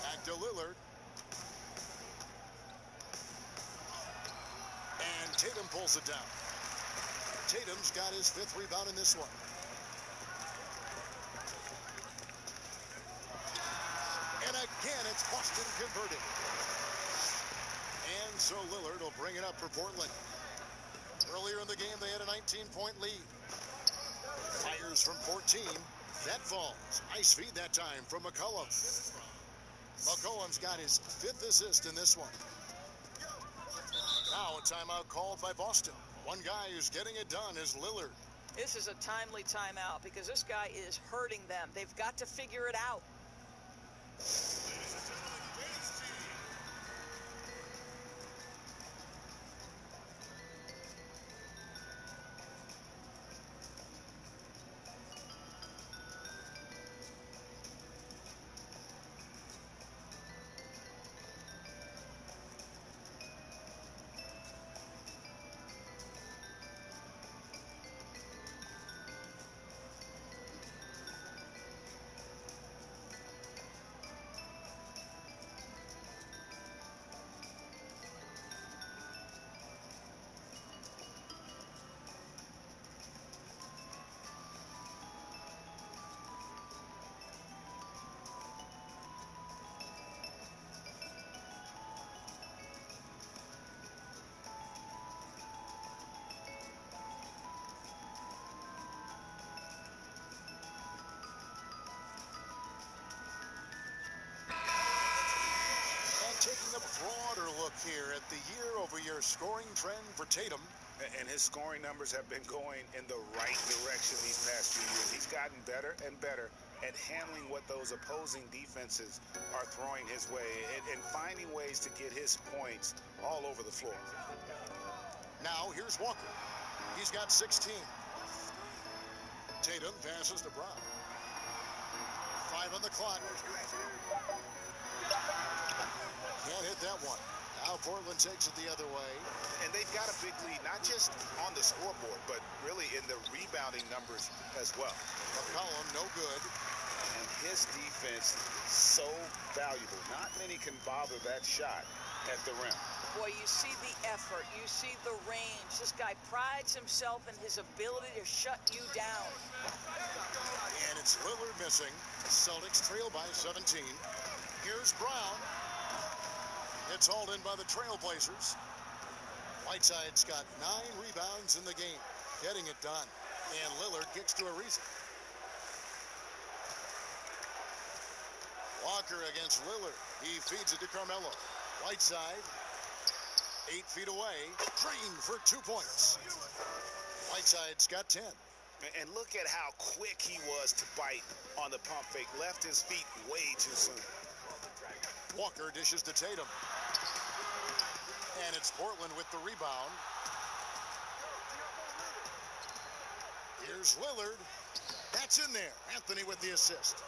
Speaker 1: Back to Lillard. And Tatum pulls it down. Tatum's got his 5th rebound in this one. And again, it's Boston converting. And so Lillard will bring it up for Portland. Earlier in the game, they had a 19-point lead. Fires from 14. That falls. Nice feed that time from McCollum. McCollum's got his 5th assist in this one. Now a timeout called by Boston. One guy who's getting it done is Lillard.
Speaker 4: This is a timely timeout because this guy is hurting them. They've got to figure it out.
Speaker 1: Taking a broader look here at the year-over-year scoring trend for Tatum.
Speaker 3: And his scoring numbers have been going in the right direction these past few years. He's gotten better and better at handling what those opposing defenses are throwing his way and finding ways to get his points all over the floor.
Speaker 1: Now here's Walker. He's got 16. Tatum passes to Brown. 5 on the clock. Can't hit that one. Now Portland takes it the other way.
Speaker 3: And they've got a big lead, not just on the scoreboard, but really in the rebounding numbers as well.
Speaker 1: McCollum, no good.
Speaker 3: And his defense, so valuable. Not many can bother that shot at the rim.
Speaker 4: Boy, you see the effort. You see the range. This guy prides himself in his ability to shut you down.
Speaker 1: And it's Lillard missing. Celtics trail by 17. Here's Brown. It's hauled in by the Trailblazers. Whiteside's got 9 rebounds in the game, getting it done. And Lillard gets to Ariza. Walker against Lillard. He feeds it to Carmelo. Whiteside, 8 feet away, drained for 2 points. Whiteside's got 10.
Speaker 3: And look at how quick he was to bite on the pump fake. Left his feet way too soon.
Speaker 1: Walker dishes to Tatum. And it's Portland with the rebound. Here's Lillard. That's in there. Anthony with the assist.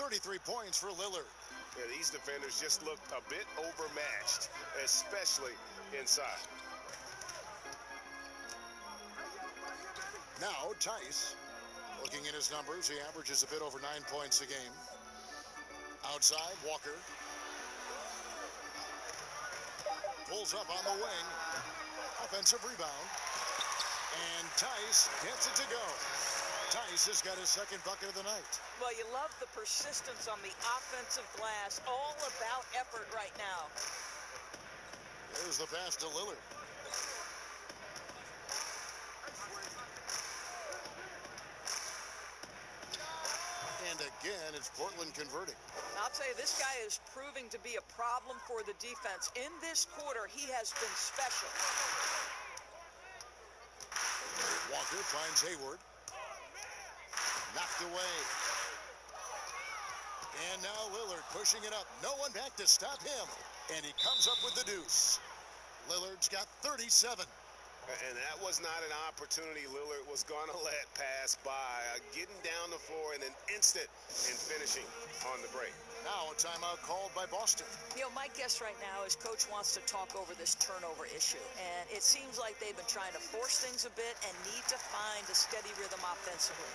Speaker 1: 33 points for Lillard.
Speaker 3: Yeah, these defenders just looked a bit overmatched, especially inside.
Speaker 1: Now Tice, looking at his numbers, he averages a bit over 9 points a game. Outside, Walker. Pulls up on the wing. Offensive rebound. And Tice gets it to go. Tice has got his second bucket of the night.
Speaker 4: Well, you love the persistence on the offensive glass. All about effort right now.
Speaker 1: There's the pass to Lillard. And again, it's Portland converting.
Speaker 4: I'll tell you, this guy is proving to be a problem for the defense. In this quarter, he has been special.
Speaker 1: Walker finds Hayward. Knocked away. And now Lillard pushing it up. No one back to stop him. And he comes up with the deuce. Lillard's got 37.
Speaker 3: And that was not an opportunity Lillard was going to let pass by. Getting down the floor in an instant and finishing on the break.
Speaker 1: Now a timeout called by Boston.
Speaker 4: You know, my guess right now is Coach wants to talk over this turnover issue. And it seems like they've been trying to force things a bit and need to find a steady rhythm offensively.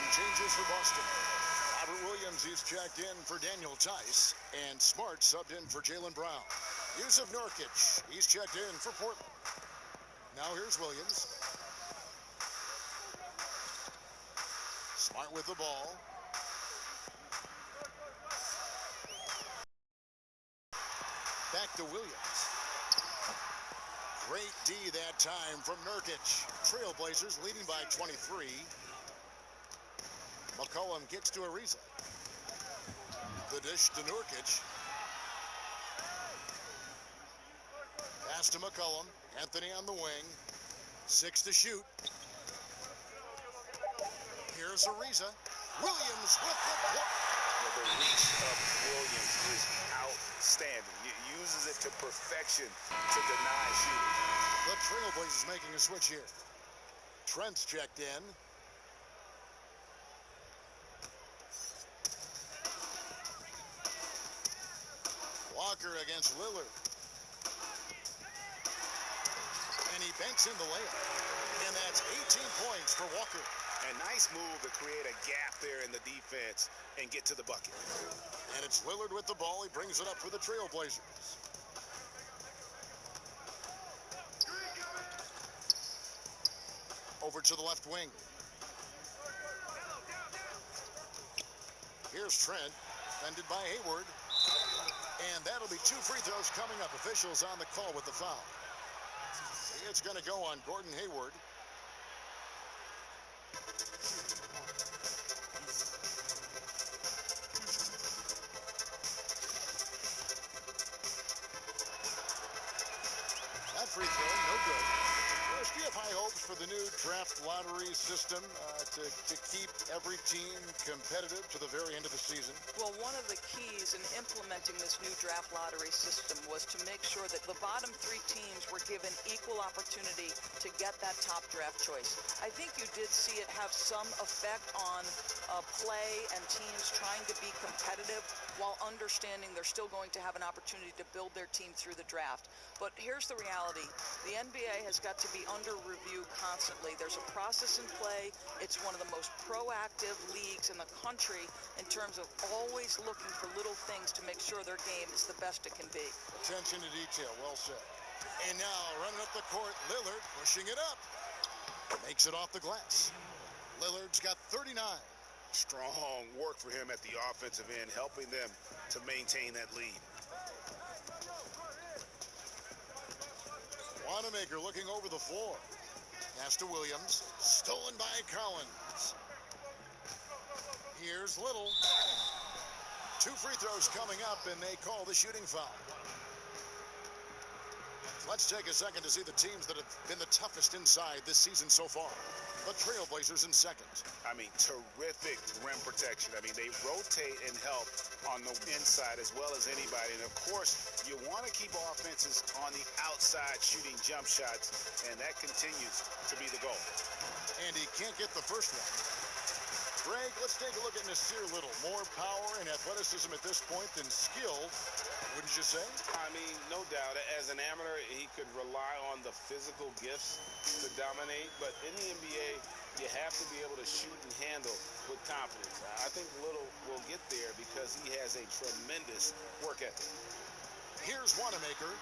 Speaker 1: Changes for Boston. Robert Williams, he's checked in for Daniel Tice, and Smart subbed in for Jaylen Brown. Yusuf Nurkic, he's checked in for Portland. Now here's Williams. Smart with the ball. Back to Williams. Great D that time from Nurkic. Trailblazers leading by 23. McCollum gets to Ariza. The dish to Nurkic. Pass to McCollum. Anthony on the wing. 6 to shoot. Here's Ariza. Williams with the block.
Speaker 3: The reach of Williams is outstanding. He uses it to perfection to deny shooting.
Speaker 1: The Trailblazers making a switch here. Trent's checked in. Walker against Lillard. And he banks in the layup. And that's 18 points for Walker.
Speaker 3: A nice move to create a gap there in the defense and get to the bucket.
Speaker 1: And it's Lillard with the ball. He brings it up for the Trailblazers. Over to the left wing. Here's Trent, defended by Hayward. And that'll be 2 free throws coming up. Officials on the call with the foul. It's going to go on Gordon Hayward. That free throw, no good. First, do you have high hopes for the new draft lottery system to keep every team competitive to the very end of the season?
Speaker 4: Well, one of the keys in implementing this new draft lottery system was to make sure that the bottom 3 teams were given equal opportunity to get that top draft choice. I think you did see it have some effect on play and teams trying to be competitive while understanding they're still going to have an opportunity to build their team through the draft. But here's the reality. The NBA has got to be under review constantly. There's a process in play. It's one of the most proactive leagues in the country in terms of always looking for little things to make sure their game is the best it can be.
Speaker 1: Attention to detail, well said. And now, running up the court, Lillard pushing it up. Makes it off the glass. Lillard's got 39.
Speaker 3: Strong work for him at the offensive end, helping them to maintain that lead.
Speaker 1: Wanamaker looking over the floor. Pass to Williams. Stolen by Collins. Here's Little. 2 free throws coming up, and they call the shooting foul. Let's take a second to see the teams that have been the toughest inside this season so far. The Trailblazers in second.
Speaker 3: I mean, terrific rim protection. I mean, they rotate and help on the inside as well as anybody. And, of course, you want to keep offenses on the outside shooting jump shots, and that continues to be the goal.
Speaker 1: And he can't get the first one. Greg, let's take a look at Nasir Little. More power and athleticism at this point than skill, wouldn't you say?
Speaker 3: I mean, no doubt. As an amateur, he could rely on the physical gifts to dominate. But in the NBA, you have to be able to shoot and handle with confidence. I think Little will get there because he has a tremendous work ethic.
Speaker 1: Here's Wanamaker.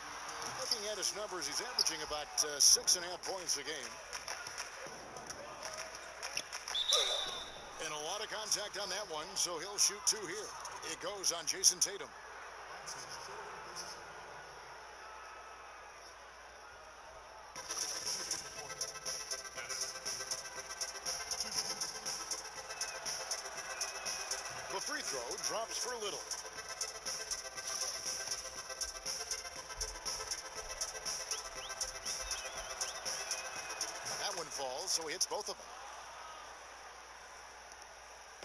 Speaker 1: Looking at his numbers, he's averaging about 6.5 points a game. And a lot of contact on that one, so he'll shoot 2 here. It goes on Jason Tatum. The free throw drops for Little. That one falls, so he hits both of them.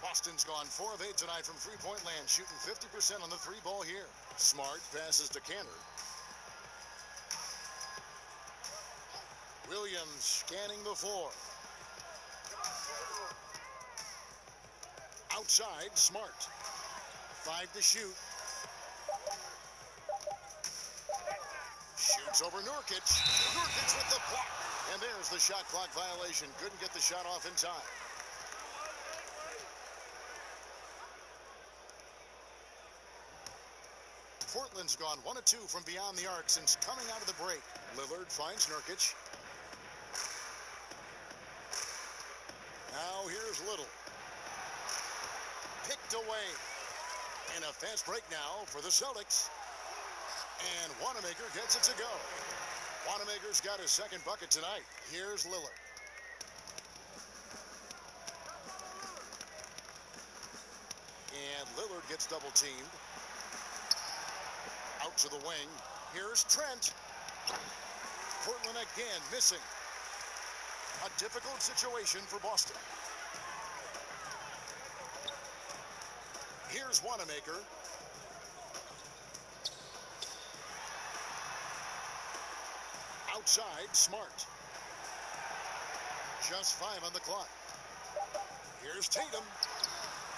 Speaker 1: Boston's gone 4 of 8 tonight from three-point land, shooting 50% on the 3-ball here. Smart passes to Cantor. Williams scanning the floor. Outside, Smart. 5 to shoot. Shoots over Nurkic. Nurkic with the block. And there's the shot clock violation. Couldn't get the shot off in time. Portland's gone 1 of 2 from beyond the arc since coming out of the break. Lillard finds Nurkic. Now here's Little. Picked away. And a fast break now for the Celtics. And Wanamaker gets it to go. Wanamaker's got his second bucket tonight. Here's Lillard. And Lillard gets double teamed. Out to the wing. Here's Trent. Portland again missing. A difficult situation for Boston. Here's Wanamaker. Outside, Smart. Just 5 on the clock. Here's Tatum.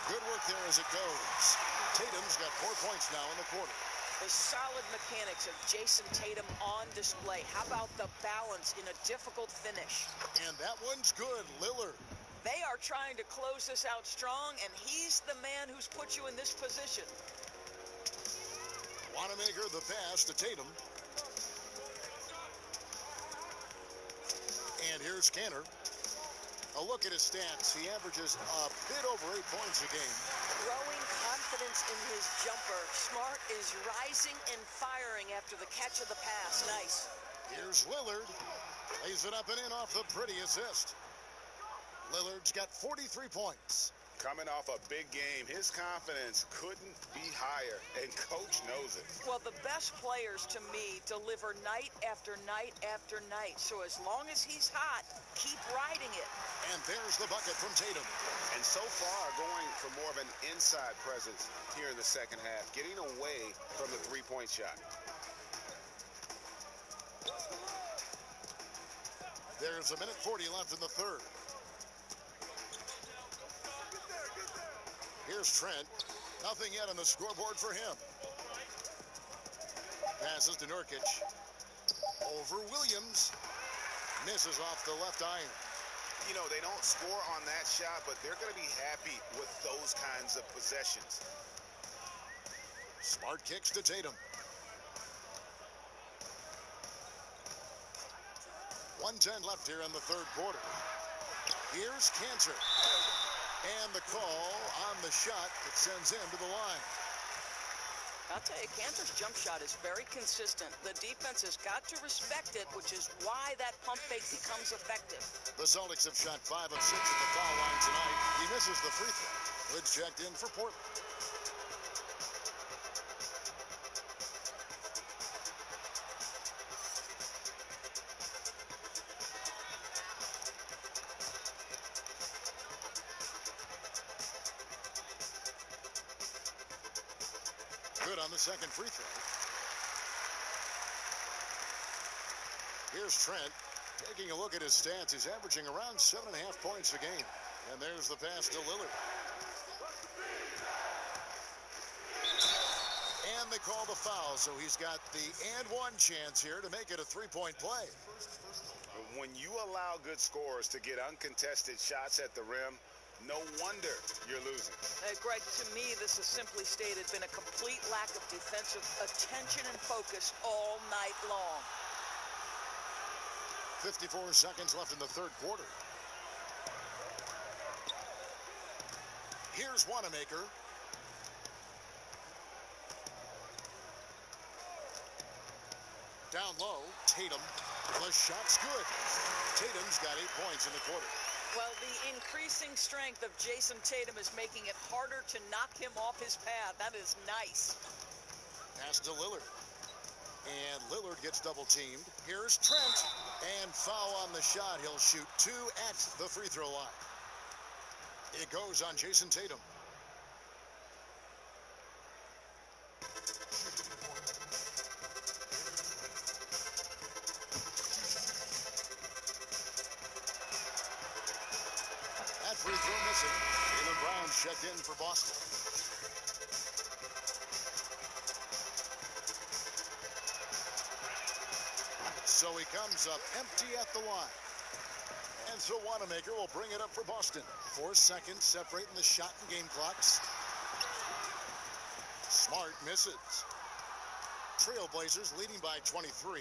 Speaker 1: Good work there as it goes. Tatum's got 4 points now in the quarter.
Speaker 5: The solid mechanics of Jason Tatum on display. How about the balance in a difficult finish?
Speaker 1: And that one's good, Lillard.
Speaker 5: They are trying to close this out strong, and he's the man who's put you in this position.
Speaker 1: Wanamaker the pass to Tatum. And here's Cantor. A look at his stats. He averages a bit over 8 points a game.
Speaker 5: Growing confidence in his jumper. Smart is rising and firing after the catch of the pass. Nice.
Speaker 1: Here's Lillard. Lays it up and in off the pretty assist. Lillard's got 43 points.
Speaker 3: Coming off a big game, his confidence couldn't be higher, and coach knows it.
Speaker 5: Well, the best players to me deliver night after night after night. So as long as he's hot, keep riding it.
Speaker 1: And there's the bucket from Tatum.
Speaker 3: And so far, going for more of an inside presence here in the second half, getting away from the three-point shot.
Speaker 1: There's 1:40 left in the third. Here's Trent. Nothing yet on the scoreboard for him. Passes to Nurkic. Over Williams. Misses off the left iron.
Speaker 3: You know, they don't score on that shot, but they're going to be happy with those kinds of possessions.
Speaker 1: Smart kicks to Tatum. 1:10 left here in the third quarter. Here's Cantor. And the call on the shot that sends him to the line.
Speaker 5: I'll tell you, Cantor's jump shot is very consistent. The defense has got to respect it, which is why that pump fake becomes effective.
Speaker 1: The Celtics have shot 5 of 6 at the foul line tonight. He misses the free throw. Hood's checked in for Portland. Good on the second free throw. Here's Trent. Taking a look at his stats, he's averaging around 7.5 points a game. And there's the pass to Lillard. call the foul, so he's got the and one chance here to make it a three-point play.
Speaker 3: When you allow good scorers to get uncontested shots at the rim, no wonder you're losing.
Speaker 4: Greg, to me, this has simply stated been a complete lack of defensive attention and focus all night long.
Speaker 1: 54 seconds left in the third quarter. Here's Wanamaker. Down low, Tatum. The shot's good. Tatum's got 8 points in the quarter.
Speaker 4: Well, the increasing strength of Jason Tatum is making it harder to knock him off his path. That is nice.
Speaker 1: Pass to Lillard. And Lillard gets double-teamed. Here's Trent. And foul on the shot. He'll shoot 2 at the free throw line. It goes on Jason Tatum. That free throw missing. Jaylen Brown's checked in for Boston. So he comes up empty at the line. And so Wanamaker will bring it up for Boston. 4 seconds separating the shot and game clocks. Smart misses. Trailblazers leading by 23.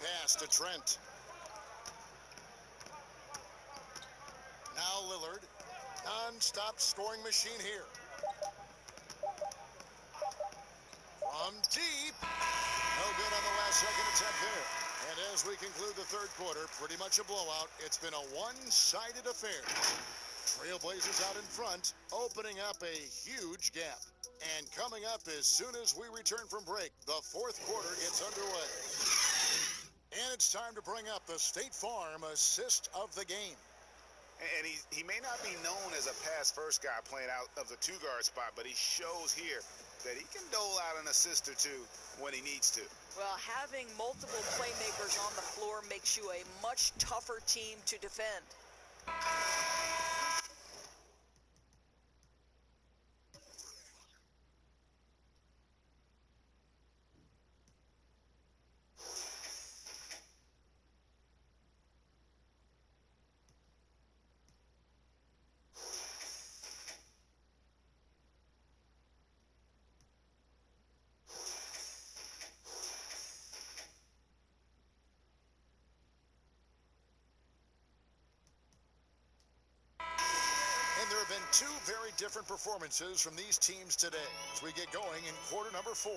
Speaker 1: Pass to Trent. Now Lillard. Non-stop scoring machine here. From deep. No good on the last second attempt there. And as we conclude the third quarter, pretty much a blowout. It's been a one-sided affair. Trailblazers out in front, opening up a huge gap. And coming up as soon as we return from break, the fourth quarter gets underway. And it's time to bring up the State Farm assist of the game.
Speaker 3: And he may not be known as a pass-first guy playing out of the two-guard spot, but he shows here that he can dole out an assist or two when he needs to.
Speaker 4: Well, having multiple playmakers on the floor makes you a much tougher team to defend.
Speaker 1: There have been 2 very different performances from these teams today as we get going in quarter number 4.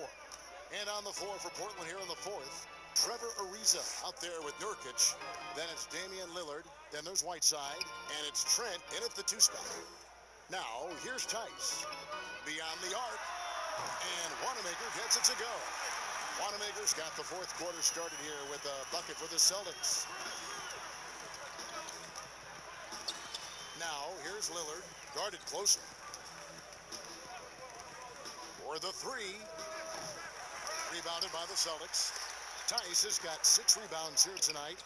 Speaker 1: And on the floor for Portland here in the fourth, Trevor Ariza out there with Nurkic. Then it's Damian Lillard. Then there's Whiteside. And it's Trent in at the 2 spot. Now, here's Tice. Beyond the arc. And Wanamaker gets it to go. Wanamaker's got the fourth quarter started here with a bucket for the Celtics. Now, here's Lillard, guarded closer. For the 3. Rebounded by the Celtics. Tice has got 6 rebounds here tonight.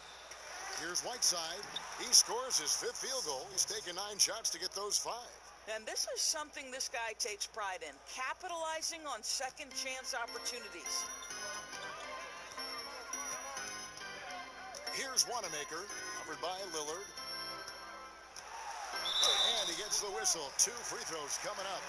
Speaker 1: Here's Whiteside. He scores his 5th field goal. He's taken 9 shots to get those 5.
Speaker 4: And this is something this guy takes pride in, capitalizing on second chance opportunities.
Speaker 1: Here's Wanamaker, covered by Lillard. And he gets the whistle. 2 free throws coming up.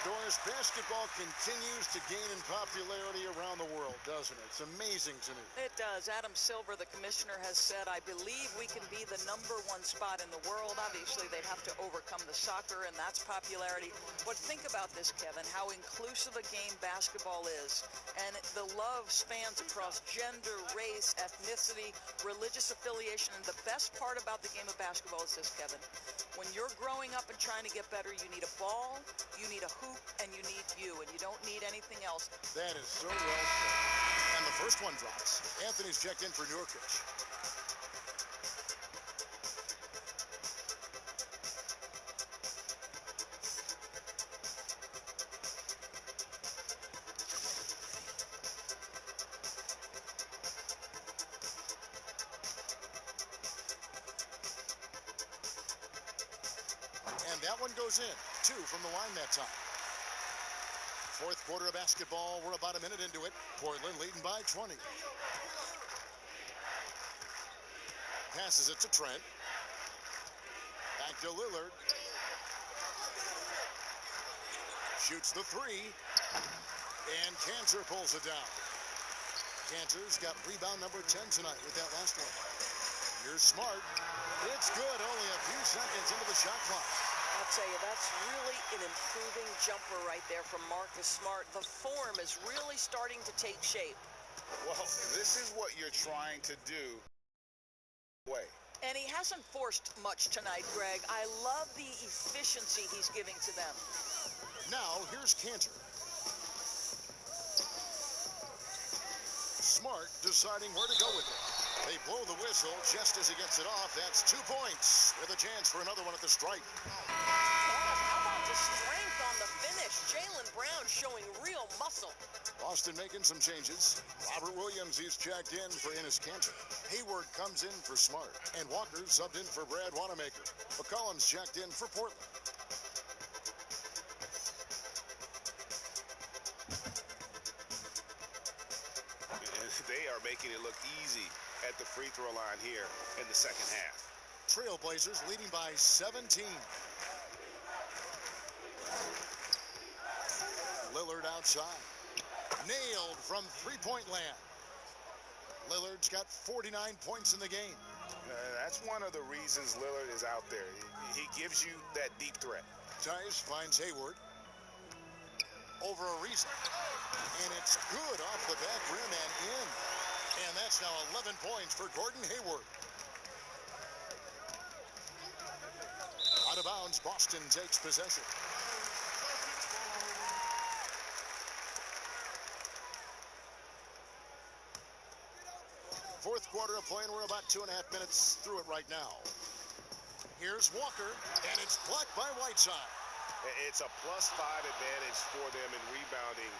Speaker 1: Doris, basketball continues to gain in popularity around the world, doesn't it? It's amazing to me.
Speaker 4: It does. Adam Silver, the commissioner, has said, I believe we can be the #1 spot in the world. Obviously, they'd have to overcome the soccer, and that's popularity. But think about this, Kevin, how inclusive a game basketball is. And the love spans across gender, race, ethnicity, religious affiliation. And the best part about the game of basketball is this, Kevin. When you're growing up and trying to get better, you need a ball, you need a hoop, and you need you, and you don't need anything else.
Speaker 1: That is so well said. And the first one drops. Anthony's checked in for Nurkic. And that one goes in. 2 from the line that time. Fourth quarter of basketball. We're about a minute into it. Portland leading by 20. Passes it to Trent. Back to Lillard. Shoots the three. And Cantor pulls it down. Cantor's got rebound number 10 tonight with that last one. Here's Smart. It's good. Only a few seconds into the shot clock.
Speaker 5: I'll tell you, that's really an improving jumper right there from Marcus Smart. The form is really starting to take shape.
Speaker 3: Well, this is what you're trying to do.
Speaker 5: And he hasn't forced much tonight, Greg. I love the efficiency he's giving to them.
Speaker 1: Now, here's Cantor. Smart deciding where to go with it. They blow the whistle just as he gets it off. That's 2 points with a chance for another one at the stripe.
Speaker 5: How about the strength on the finish? Jaylen Brown showing real muscle.
Speaker 1: Boston making some changes. Robert Williams, he's checked in for Enes Kanter. Hayward comes in for Smart. And Walker subbed in for Brad Wanamaker. McCollum's checked in for Portland.
Speaker 3: They are making it look easy at the free throw line here in the second half.
Speaker 1: Trailblazers leading by 17. Lillard outside. Nailed from three-point land. Lillard's got 49 points in the game.
Speaker 3: That's one of the reasons Lillard is out there. He gives you that deep threat.
Speaker 1: Tice finds Hayward. Over Ariza. And it's good off the back rim and in. And that's now 11 points for Gordon Hayward. Out of bounds, Boston takes possession. Fourth quarter of play, and we're about 2.5 minutes through it right now. Here's Walker, and it's blocked by Whiteside.
Speaker 3: It's a +5 advantage for them in rebounding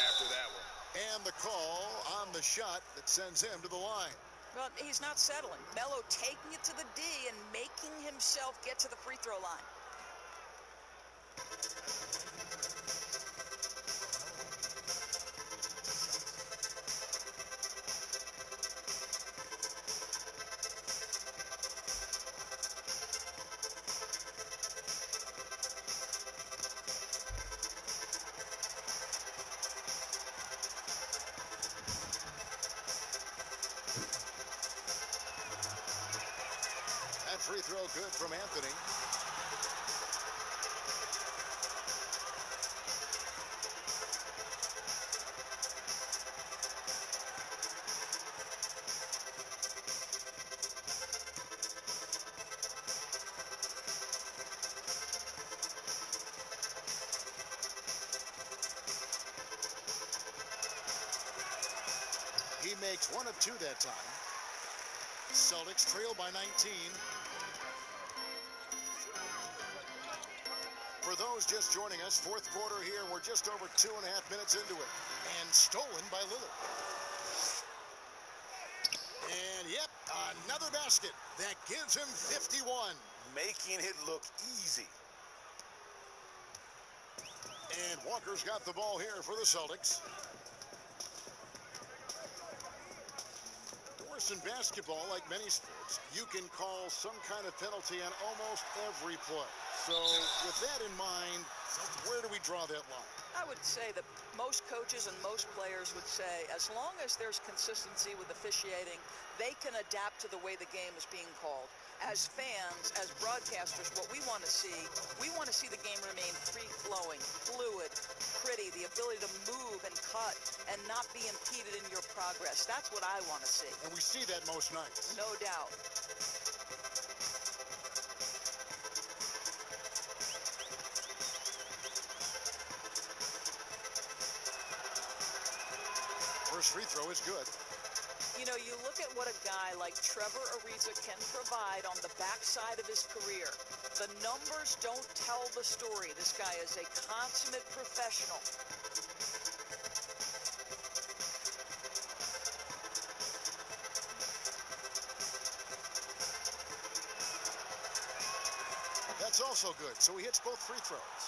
Speaker 3: after that one.
Speaker 1: And the call on the shot that sends him to the line.
Speaker 5: Well, he's not settling. Melo taking it to the D and making himself get to the free throw line.
Speaker 1: Free throw good from Anthony. He makes 1 of 2 that time. Celtics trail by 19. For those just joining us, fourth quarter here, we're just over 2.5 minutes into it. And stolen by Lillard. And yep, another basket. That gives him 51.
Speaker 3: Making it look easy.
Speaker 1: And Walker's got the ball here for the Celtics. Of course, in basketball, like many sports, you can call some kind of penalty on almost every play. So, with that in mind, where do we draw that line?
Speaker 5: I would say that most coaches and most players would say as long as there's consistency with officiating, they can adapt to the way the game is being called. As fans, as broadcasters, what we want to see the game remain free-flowing, fluid, pretty, the ability to move and cut and not be impeded in your progress. That's what I want to see.
Speaker 1: And we see that most nights.
Speaker 5: No doubt.
Speaker 1: First free throw is good.
Speaker 5: You know, you look at what a guy like Trevor Ariza can provide on the backside of his career. The numbers don't tell the story. This guy is a consummate professional.
Speaker 1: That's also good. So he hits both free throws.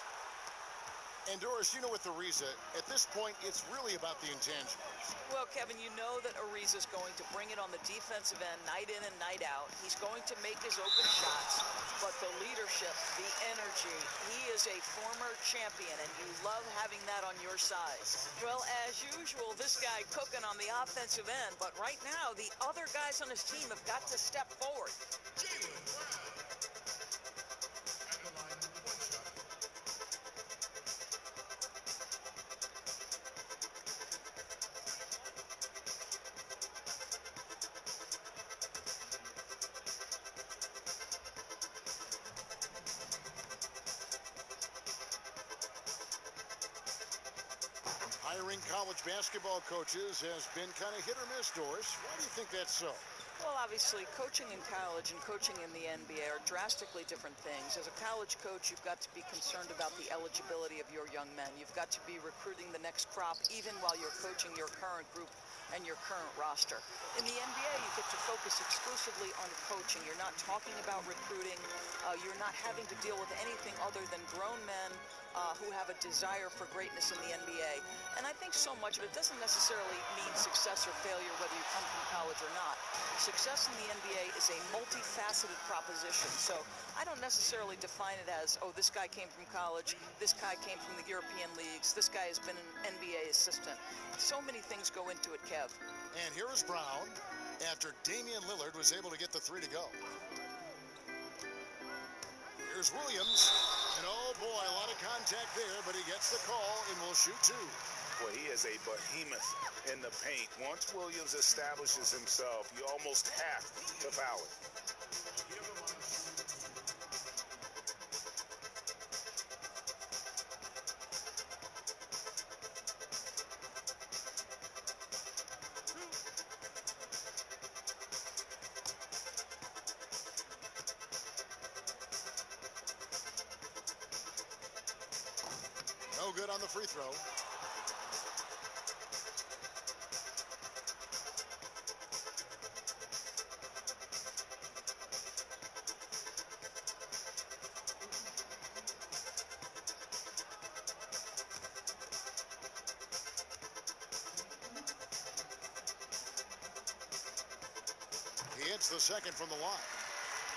Speaker 1: And Doris, you know with Ariza, at this point, it's really about the intangibles.
Speaker 5: Well, Kevin, you know that Ariza's going to bring it on the defensive end night in and night out. He's going to make his open shots, but the leadership, the energy, he is a former champion, and you love having that on your side. Well, as usual, this guy cooking on the offensive end, but right now, the other guys on his team have got to step forward.
Speaker 1: Hiring college basketball coaches has been kind of hit or miss, Doris. Why do you think that's so?
Speaker 5: Well, obviously, coaching in college and coaching in the NBA are drastically different things. As a college coach, you've got to be concerned about the eligibility of your young men. You've got to be recruiting the next crop, even while you're coaching your current group and your current roster. In the NBA, you get to focus exclusively on coaching. You're not talking about recruiting. You're not having to deal with anything other than grown men who have a desire for greatness in the NBA. And I think so much of it doesn't necessarily mean success or failure, whether you come from college or not. Success in the NBA is a multifaceted proposition. So I don't necessarily define it as, oh, this guy came from college, this guy came from the European leagues, this guy has been an NBA assistant. So many things go into it, Kev.
Speaker 1: And here is Brown after Damian Lillard was able to get the three to go. Here's Williams. And oh boy, a lot of contact there, but he gets the call and will shoot two.
Speaker 3: Boy, he is a behemoth in the paint. Once Williams establishes himself, you almost have to foul it.
Speaker 1: No good on the free throw. He hits the second from the line.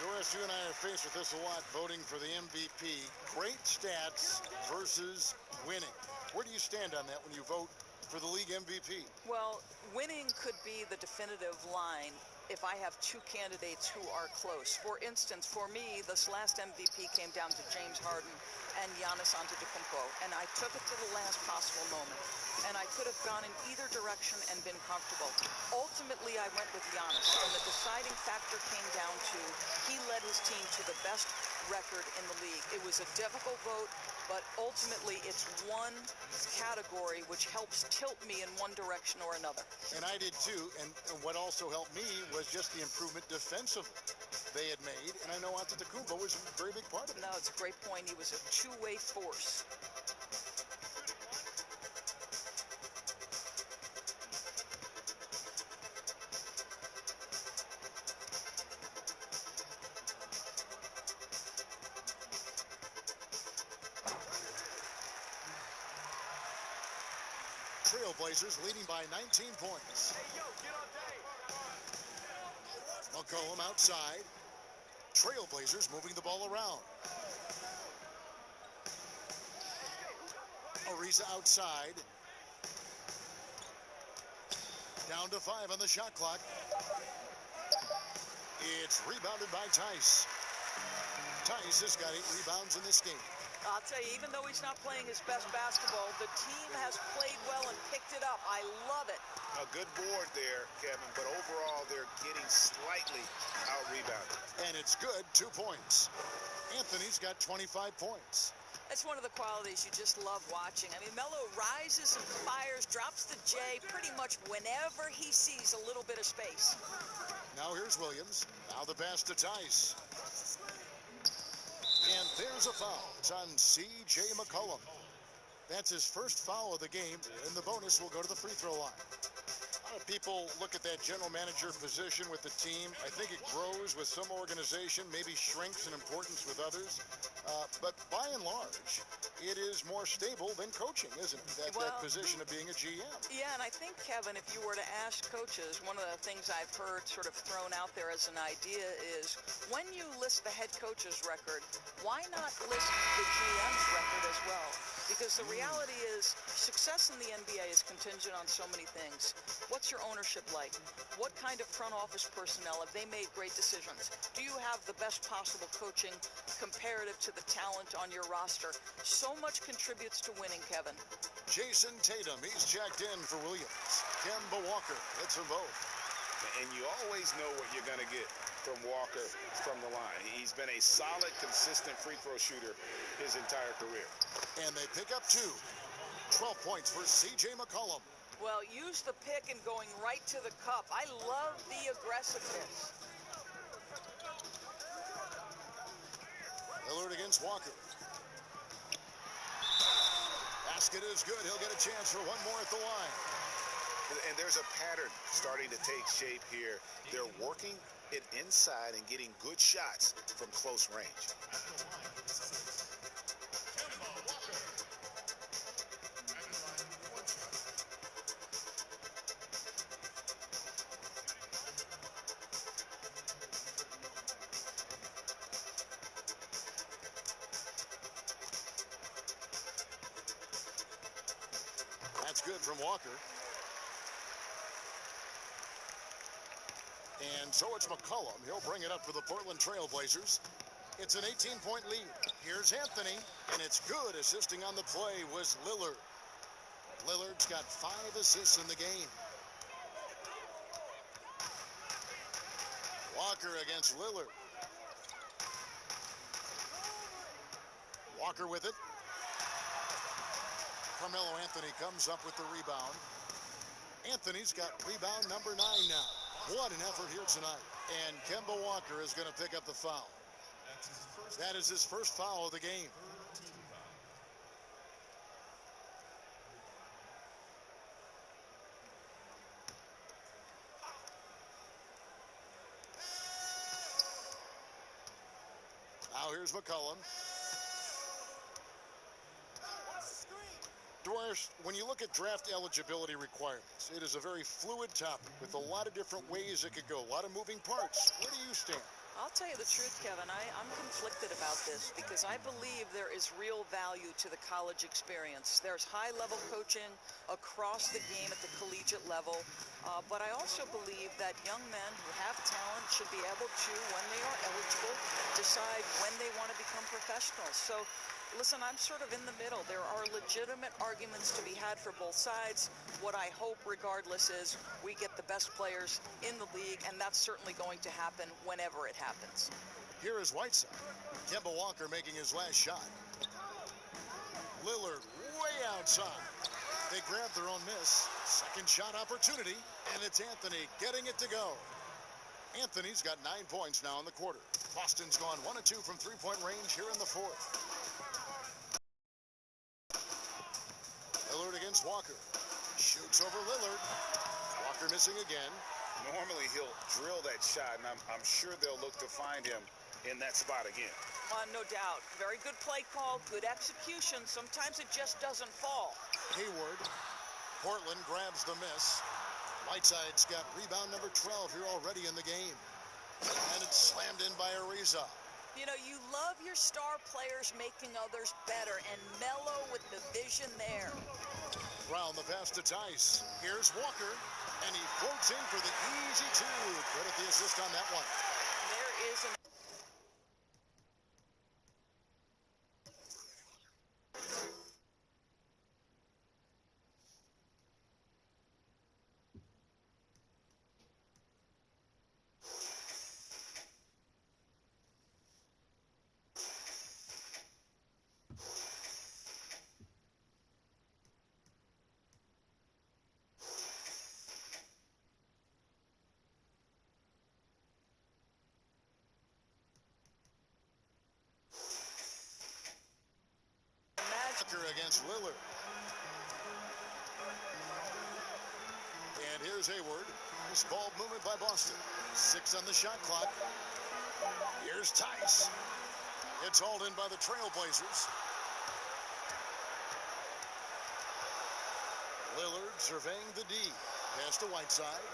Speaker 1: Doris, you and I are faced with this a lot, voting for the MVP. Great stats versus winning. Where do you stand on that when you vote for the league MVP?
Speaker 5: Well, winning could be the definitive line if I have two candidates who are close. For instance, for me, this last MVP came down to James Harden and Giannis Antetokounmpo, and I took it to the last possible moment. And I could have gone in either direction and been comfortable. Ultimately, I went with Giannis, and the deciding factor came down to he led his team to the best record in the league. It was a difficult vote, but ultimately it's one category which helps tilt me in one direction or another.
Speaker 1: And I did too, and what also helped me was just the improvement defensively they had made, and I know Antetokounmpo was a very big part of it.
Speaker 5: No, it's a great point. He was a two-way force.
Speaker 1: Trailblazers leading by 19 points. McCollum outside. Trailblazers moving the ball around. Ariza outside. Down to 5 on the shot clock. It's rebounded by Tice. Tice has got 8 rebounds in this game.
Speaker 5: I'll tell you, even though he's not playing his best basketball, the team has played well and picked it up. I love it.
Speaker 3: A good board there, Kevin, but overall they're getting slightly out-rebounded.
Speaker 1: And it's good, 2 points. Anthony's got 25 points.
Speaker 5: That's one of the qualities you just love watching. I mean, Melo rises and fires, drops the J pretty much whenever he sees a little bit of space.
Speaker 1: Now here's Williams. Now the pass to Tice. And there's a foul. It's on C.J. McCollum. That's his first foul of the game, and the bonus will go to the free throw line. A lot of people look at that general manager position with the team. I think it grows with some organization, maybe shrinks in importance with others. But by and large, it is more stable than coaching, isn't it? That position of being a GM.
Speaker 5: Yeah, and I think, Kevin, if you were to ask coaches, one of the things I've heard sort of thrown out there as an idea is when you list the head coach's record, why not list the GM's record as well? Because the reality is success in the NBA is contingent on so many things. What's your ownership like? What kind of front office personnel? Have they made great decisions? Do you have the best possible coaching comparative to the talent on your roster? So much contributes to winning, Kevin.
Speaker 1: Jason Tatum, he's checked in for Williams. Kemba Walker hits them both.
Speaker 3: And you always know what you're going to get from Walker from the line. He's been a solid, consistent free throw shooter his entire career.
Speaker 1: And they pick up 2. 12 points for C.J. McCollum.
Speaker 5: Well, use the pick and going right to the cup. I love the aggressiveness.
Speaker 1: Lillard against Walker. Basket is good. He'll get a chance for one more at the line.
Speaker 3: And there's a pattern starting to take shape here. They're working it inside and getting good shots from close range.
Speaker 1: That's good from Walker. And so it's McCollum. He'll bring it up for the Portland Trail Blazers. It's an 18-point lead. Here's Anthony, and it's good. Assisting on the play was Lillard. Lillard's got 5 assists in the game. Walker against Lillard. Walker with it. Carmelo Anthony comes up with the rebound. Anthony's got rebound number 9 now. What an effort here tonight. And Kemba Walker is going to pick up the foul. That is his first foul of the game. Now here's McCollum. Dwyer, when you look at draft eligibility requirements, it is a very fluid topic with a lot of different ways it could go, a lot of moving parts. Where do you stand?
Speaker 5: I'll tell you the truth, Kevin. I'm conflicted about this because I believe there is real value to the college experience. There's high-level coaching across the game at the collegiate level, but I also believe that young men who have talent should be able to, when they are eligible, decide when they want to become professionals. So, listen, I'm sort of in the middle. There are legitimate arguments to be had for both sides. What I hope, regardless, is we get the best players in the league, and that's certainly going to happen whenever it happens.
Speaker 1: Here is Whiteside. Kemba Walker making his last shot. Lillard way outside. They grab their own miss. Second shot opportunity, and it's Anthony getting it to go. Anthony's got 9 points now in the quarter. Boston's gone 1 of 2 from three-point range here in the fourth. Lillard against Walker. Shoots over Lillard. Walker missing again.
Speaker 3: Normally he'll drill that shot, and I'm sure they'll look to find him in that spot again.
Speaker 5: No doubt. Very good play call, good execution. Sometimes it just doesn't fall.
Speaker 1: Hayward. Portland grabs the miss. Whiteside's got rebound number 12 here already in the game. And it's slammed in by Ariza.
Speaker 5: You know, you love your star players making others better, and Melo with the vision there.
Speaker 1: Brown the pass to Tice. Here's Walker, and he floats in for the easy 2. Credit the assist on that one.
Speaker 5: There is an...
Speaker 1: Against Lillard. And here's Hayward. This ball movement by Boston. 6 on the shot clock. Here's Tice. It's hauled in by the Trailblazers. Lillard surveying the D. Pass to Whiteside.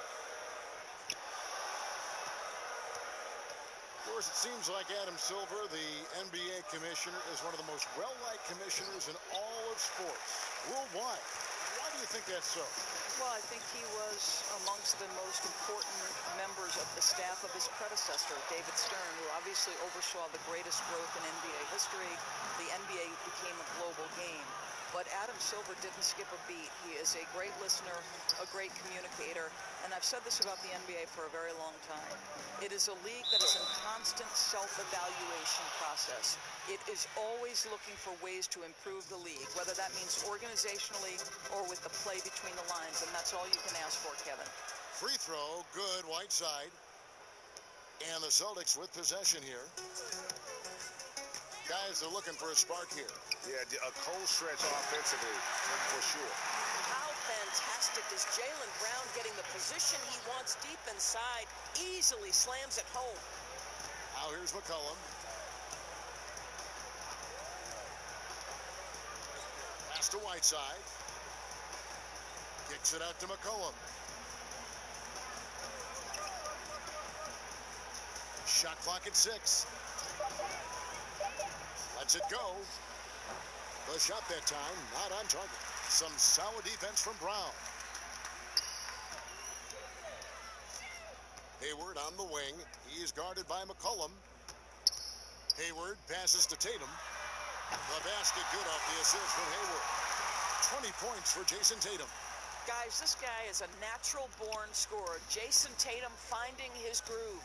Speaker 1: Of course, it seems like Adam Silver, the NBA commissioner, is one of the most well-liked commissioners in all of sports worldwide. Why do you think that's so?
Speaker 5: Well, I think he was amongst the most important members of the staff of his predecessor, David Stern, who obviously oversaw the greatest growth in NBA history. The NBA became a global game. But Adam Silver didn't skip a beat. He is a great listener, a great communicator, and I've said this about the NBA for a very long time. It is a league that is in constant self-evaluation process. It is always looking for ways to improve the league, whether that means organizationally or with the play between the lines, and that's all you can ask for, Kevin.
Speaker 1: Free throw, good, Whiteside. And the Celtics with possession here. Guys are looking for a spark here.
Speaker 3: Yeah, a cold stretch offensively, for sure.
Speaker 9: How fantastic is Jaylen Brown getting the position he wants deep inside, easily slams it home.
Speaker 1: Now here's McCollum. Pass to Whiteside. Kicks it out to McCollum. Shot clock at 6. Lets it go. The shot that time, not on target. Some solid defense from Brown. Hayward on the wing. He's guarded by McCollum. Hayward passes to Tatum. The basket good off the assist from Hayward. 20 points for Jason Tatum.
Speaker 5: Guys, this guy is a natural-born scorer. Jason Tatum finding his groove.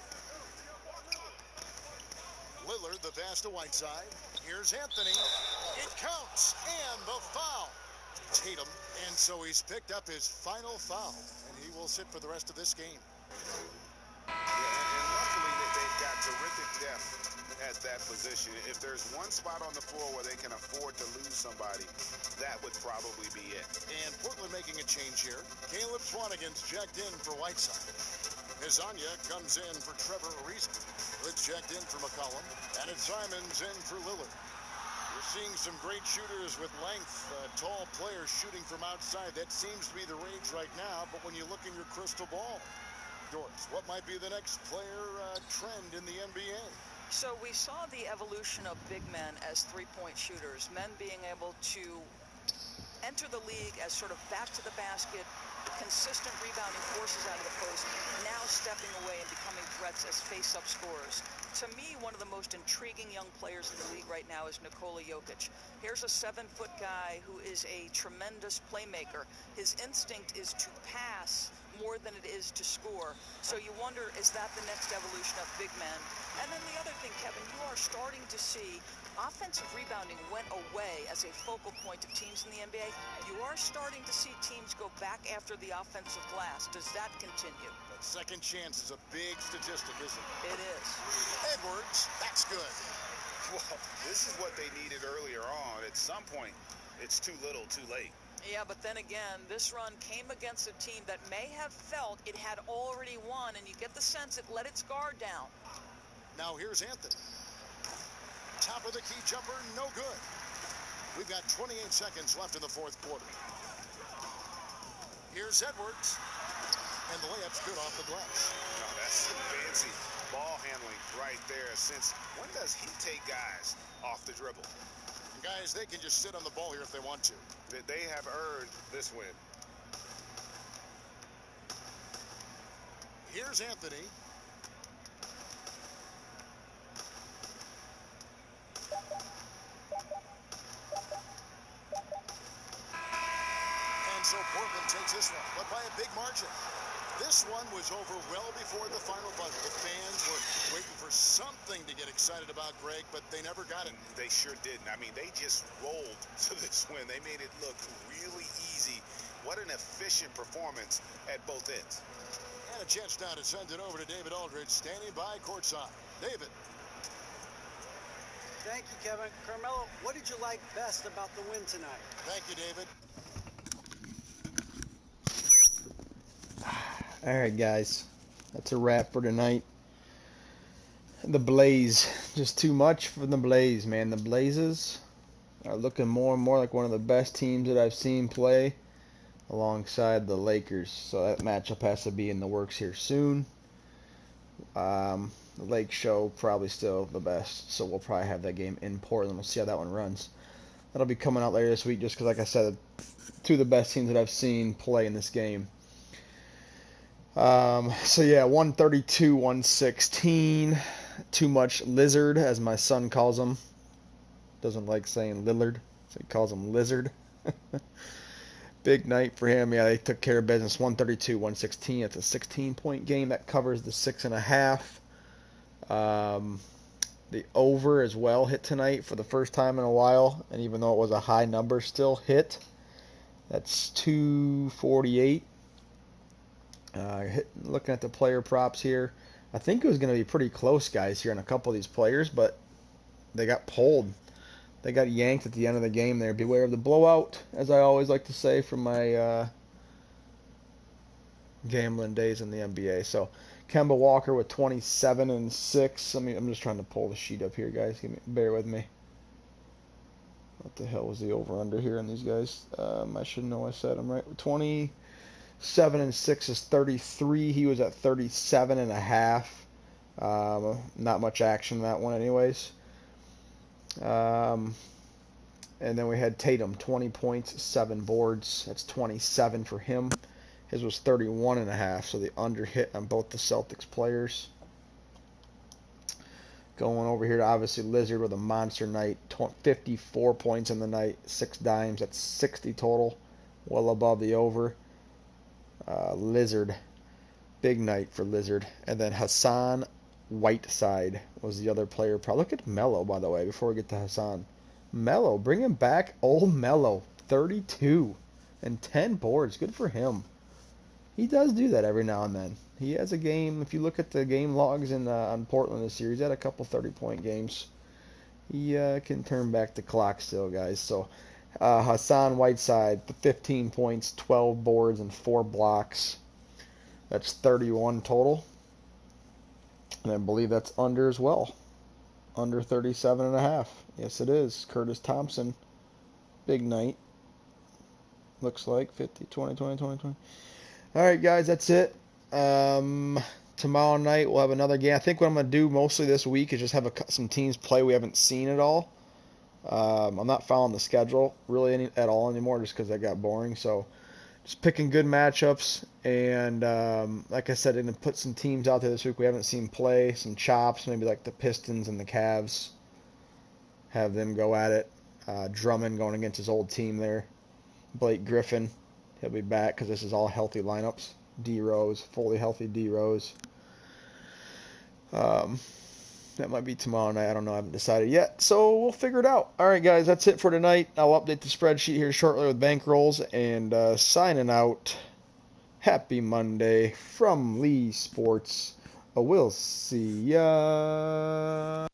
Speaker 1: Lillard, the pass to Whiteside. Here's Anthony. It counts, and the foul. Tatum, and so he's picked up his final foul, and he will sit for the rest of this game.
Speaker 3: Yeah, and luckily they've got terrific depth at that position. If there's one spot on the floor where they can afford to lose somebody, that would probably be it.
Speaker 1: And Portland making a change here. Caleb Swanigan's checked in for Whiteside. Hezonja comes in for Trevor Ariza. Hood checked in for McCollum. And it's Simons in for Lillard. We're seeing some great shooters with length, tall players shooting from outside. That seems to be the rage right now. But when you look in your crystal ball, Doris, what might be the next player trend in the NBA?
Speaker 5: So we saw the evolution of big men as three-point shooters, men being able to enter the league as sort of back to the basket, consistent rebounding forces out of the post, now stepping away and becoming threats as face-up scorers. To me, one of the most intriguing young players in the league right now is Nikola Jokic. Here's a 7-foot guy who is a tremendous playmaker. His instinct is to pass more than it is to score. So you wonder, is that the next evolution of big men? And then the other thing, Kevin, you are starting to see offensive rebounding went away as a focal point of teams in the NBA. You are starting to see teams go back after the offensive glass. Does that continue?
Speaker 1: That second chance is a big statistic, isn't it?
Speaker 5: It is.
Speaker 1: Edwards, that's good.
Speaker 3: Well, this is what they needed earlier on. At some point, it's too little, too late.
Speaker 5: Yeah, but then again, this run came against a team that may have felt it had already won, and you get the sense it let its guard down.
Speaker 1: Now here's Anthony. Top of the key jumper, no good. We've got 28 seconds left in the fourth quarter. Here's Edwards. And the layup's good off the glass.
Speaker 3: No, that's some fancy ball handling right there. Since when does he take guys off the dribble?
Speaker 1: Guys, they can just sit on the ball here if they want to.
Speaker 3: They have earned this win.
Speaker 1: Here's Anthony. And so Portland takes this one, but by a big margin. This one was over well before the final buzzer. The fans were waiting for something to get excited about, Greg, but they never got it.
Speaker 3: They sure didn't. I mean, they just rolled to this win. They made it look really easy. What an efficient performance at both ends.
Speaker 1: And a chance now to send it over to David Aldridge, standing by courtside. David.
Speaker 2: Thank you, Kevin. Carmelo, what did you like best about the win tonight?
Speaker 1: Thank you, David.
Speaker 10: All right, guys, that's a wrap for tonight. The Blaze, just too much for the Blaze, man. The Blazes are looking more and more like one of the best teams that I've seen play alongside the Lakers. So that matchup has to be in the works here soon. The Lake Show probably still the best, so we'll probably have that game in Portland. We'll see how that one runs. That'll be coming out later this week just because, like I said, two of the best teams that I've seen play in this game. So yeah, 132, 116. Too much Lizard, as my son calls him. Doesn't like saying Lillard, so he calls him Lizard. Big night for him. Yeah, they took care of business. 132, 116. It's a 16-point game. That covers the 6.5. The over as well hit tonight for the first time in a while, and even though it was a high number, still hit. That's 248. Looking at the player props here, I think it was going to be pretty close, guys, here on a couple of these players, but they got pulled. They got yanked at the end of the game there. Beware of the blowout, as I always like to say from my gambling days in the NBA. So Kemba Walker with 27 and 6. I'm just trying to pull the sheet up here, guys. Bear with me. What the hell was the over-under here on these guys? I should know I said them right. 27 and 6 is 33. He was at 37 and a half. Not much action in that one anyways. And then we had Tatum, 20 points, 7 boards. That's 27 for him. His was 31 and a half, so the under hit on both the Celtics players. Going over here to obviously Lizard with a monster night, 54 points in the night, 6 dimes. That's 60 total, well above the over. Lizard, big night for Lizard. And then Hassan Whiteside was the other player. Look at Melo, by the way, before we get to Hassan. Melo, bring him back. Old Melo, 32 and 10 boards. Good for him. He does do that every now and then. He has a game. If you look at the game logs on Portland this year, he's had a couple 30-point games. He can turn back the clock still, guys. So Hassan Whiteside, 15 points, 12 boards, and 4 blocks. That's 31 total. And I believe that's under as well. Under 37 and a half. Yes, it is. Curtis Thompson, big night. Looks like 50, 20, 20, 20, 20. All right, guys, that's it. Tomorrow night we'll have another game. I think what I'm going to do mostly this week is just have some teams play we haven't seen at all. I'm not following the schedule really at all anymore just because that got boring. So just picking good matchups. And like I said, I'm going to put some teams out there this week we haven't seen play. Some chops, maybe like the Pistons and the Cavs. Have them go at it. Drummond going against his old team there. Blake Griffin. He'll be back because this is all healthy lineups. D-Rose, fully healthy D-Rose. That might be tomorrow night. I don't know. I haven't decided yet. So we'll figure it out. All right, guys. That's it for tonight. I'll update the spreadsheet here shortly with bankrolls. And signing out. Happy Monday from Lee Sports. We'll see ya.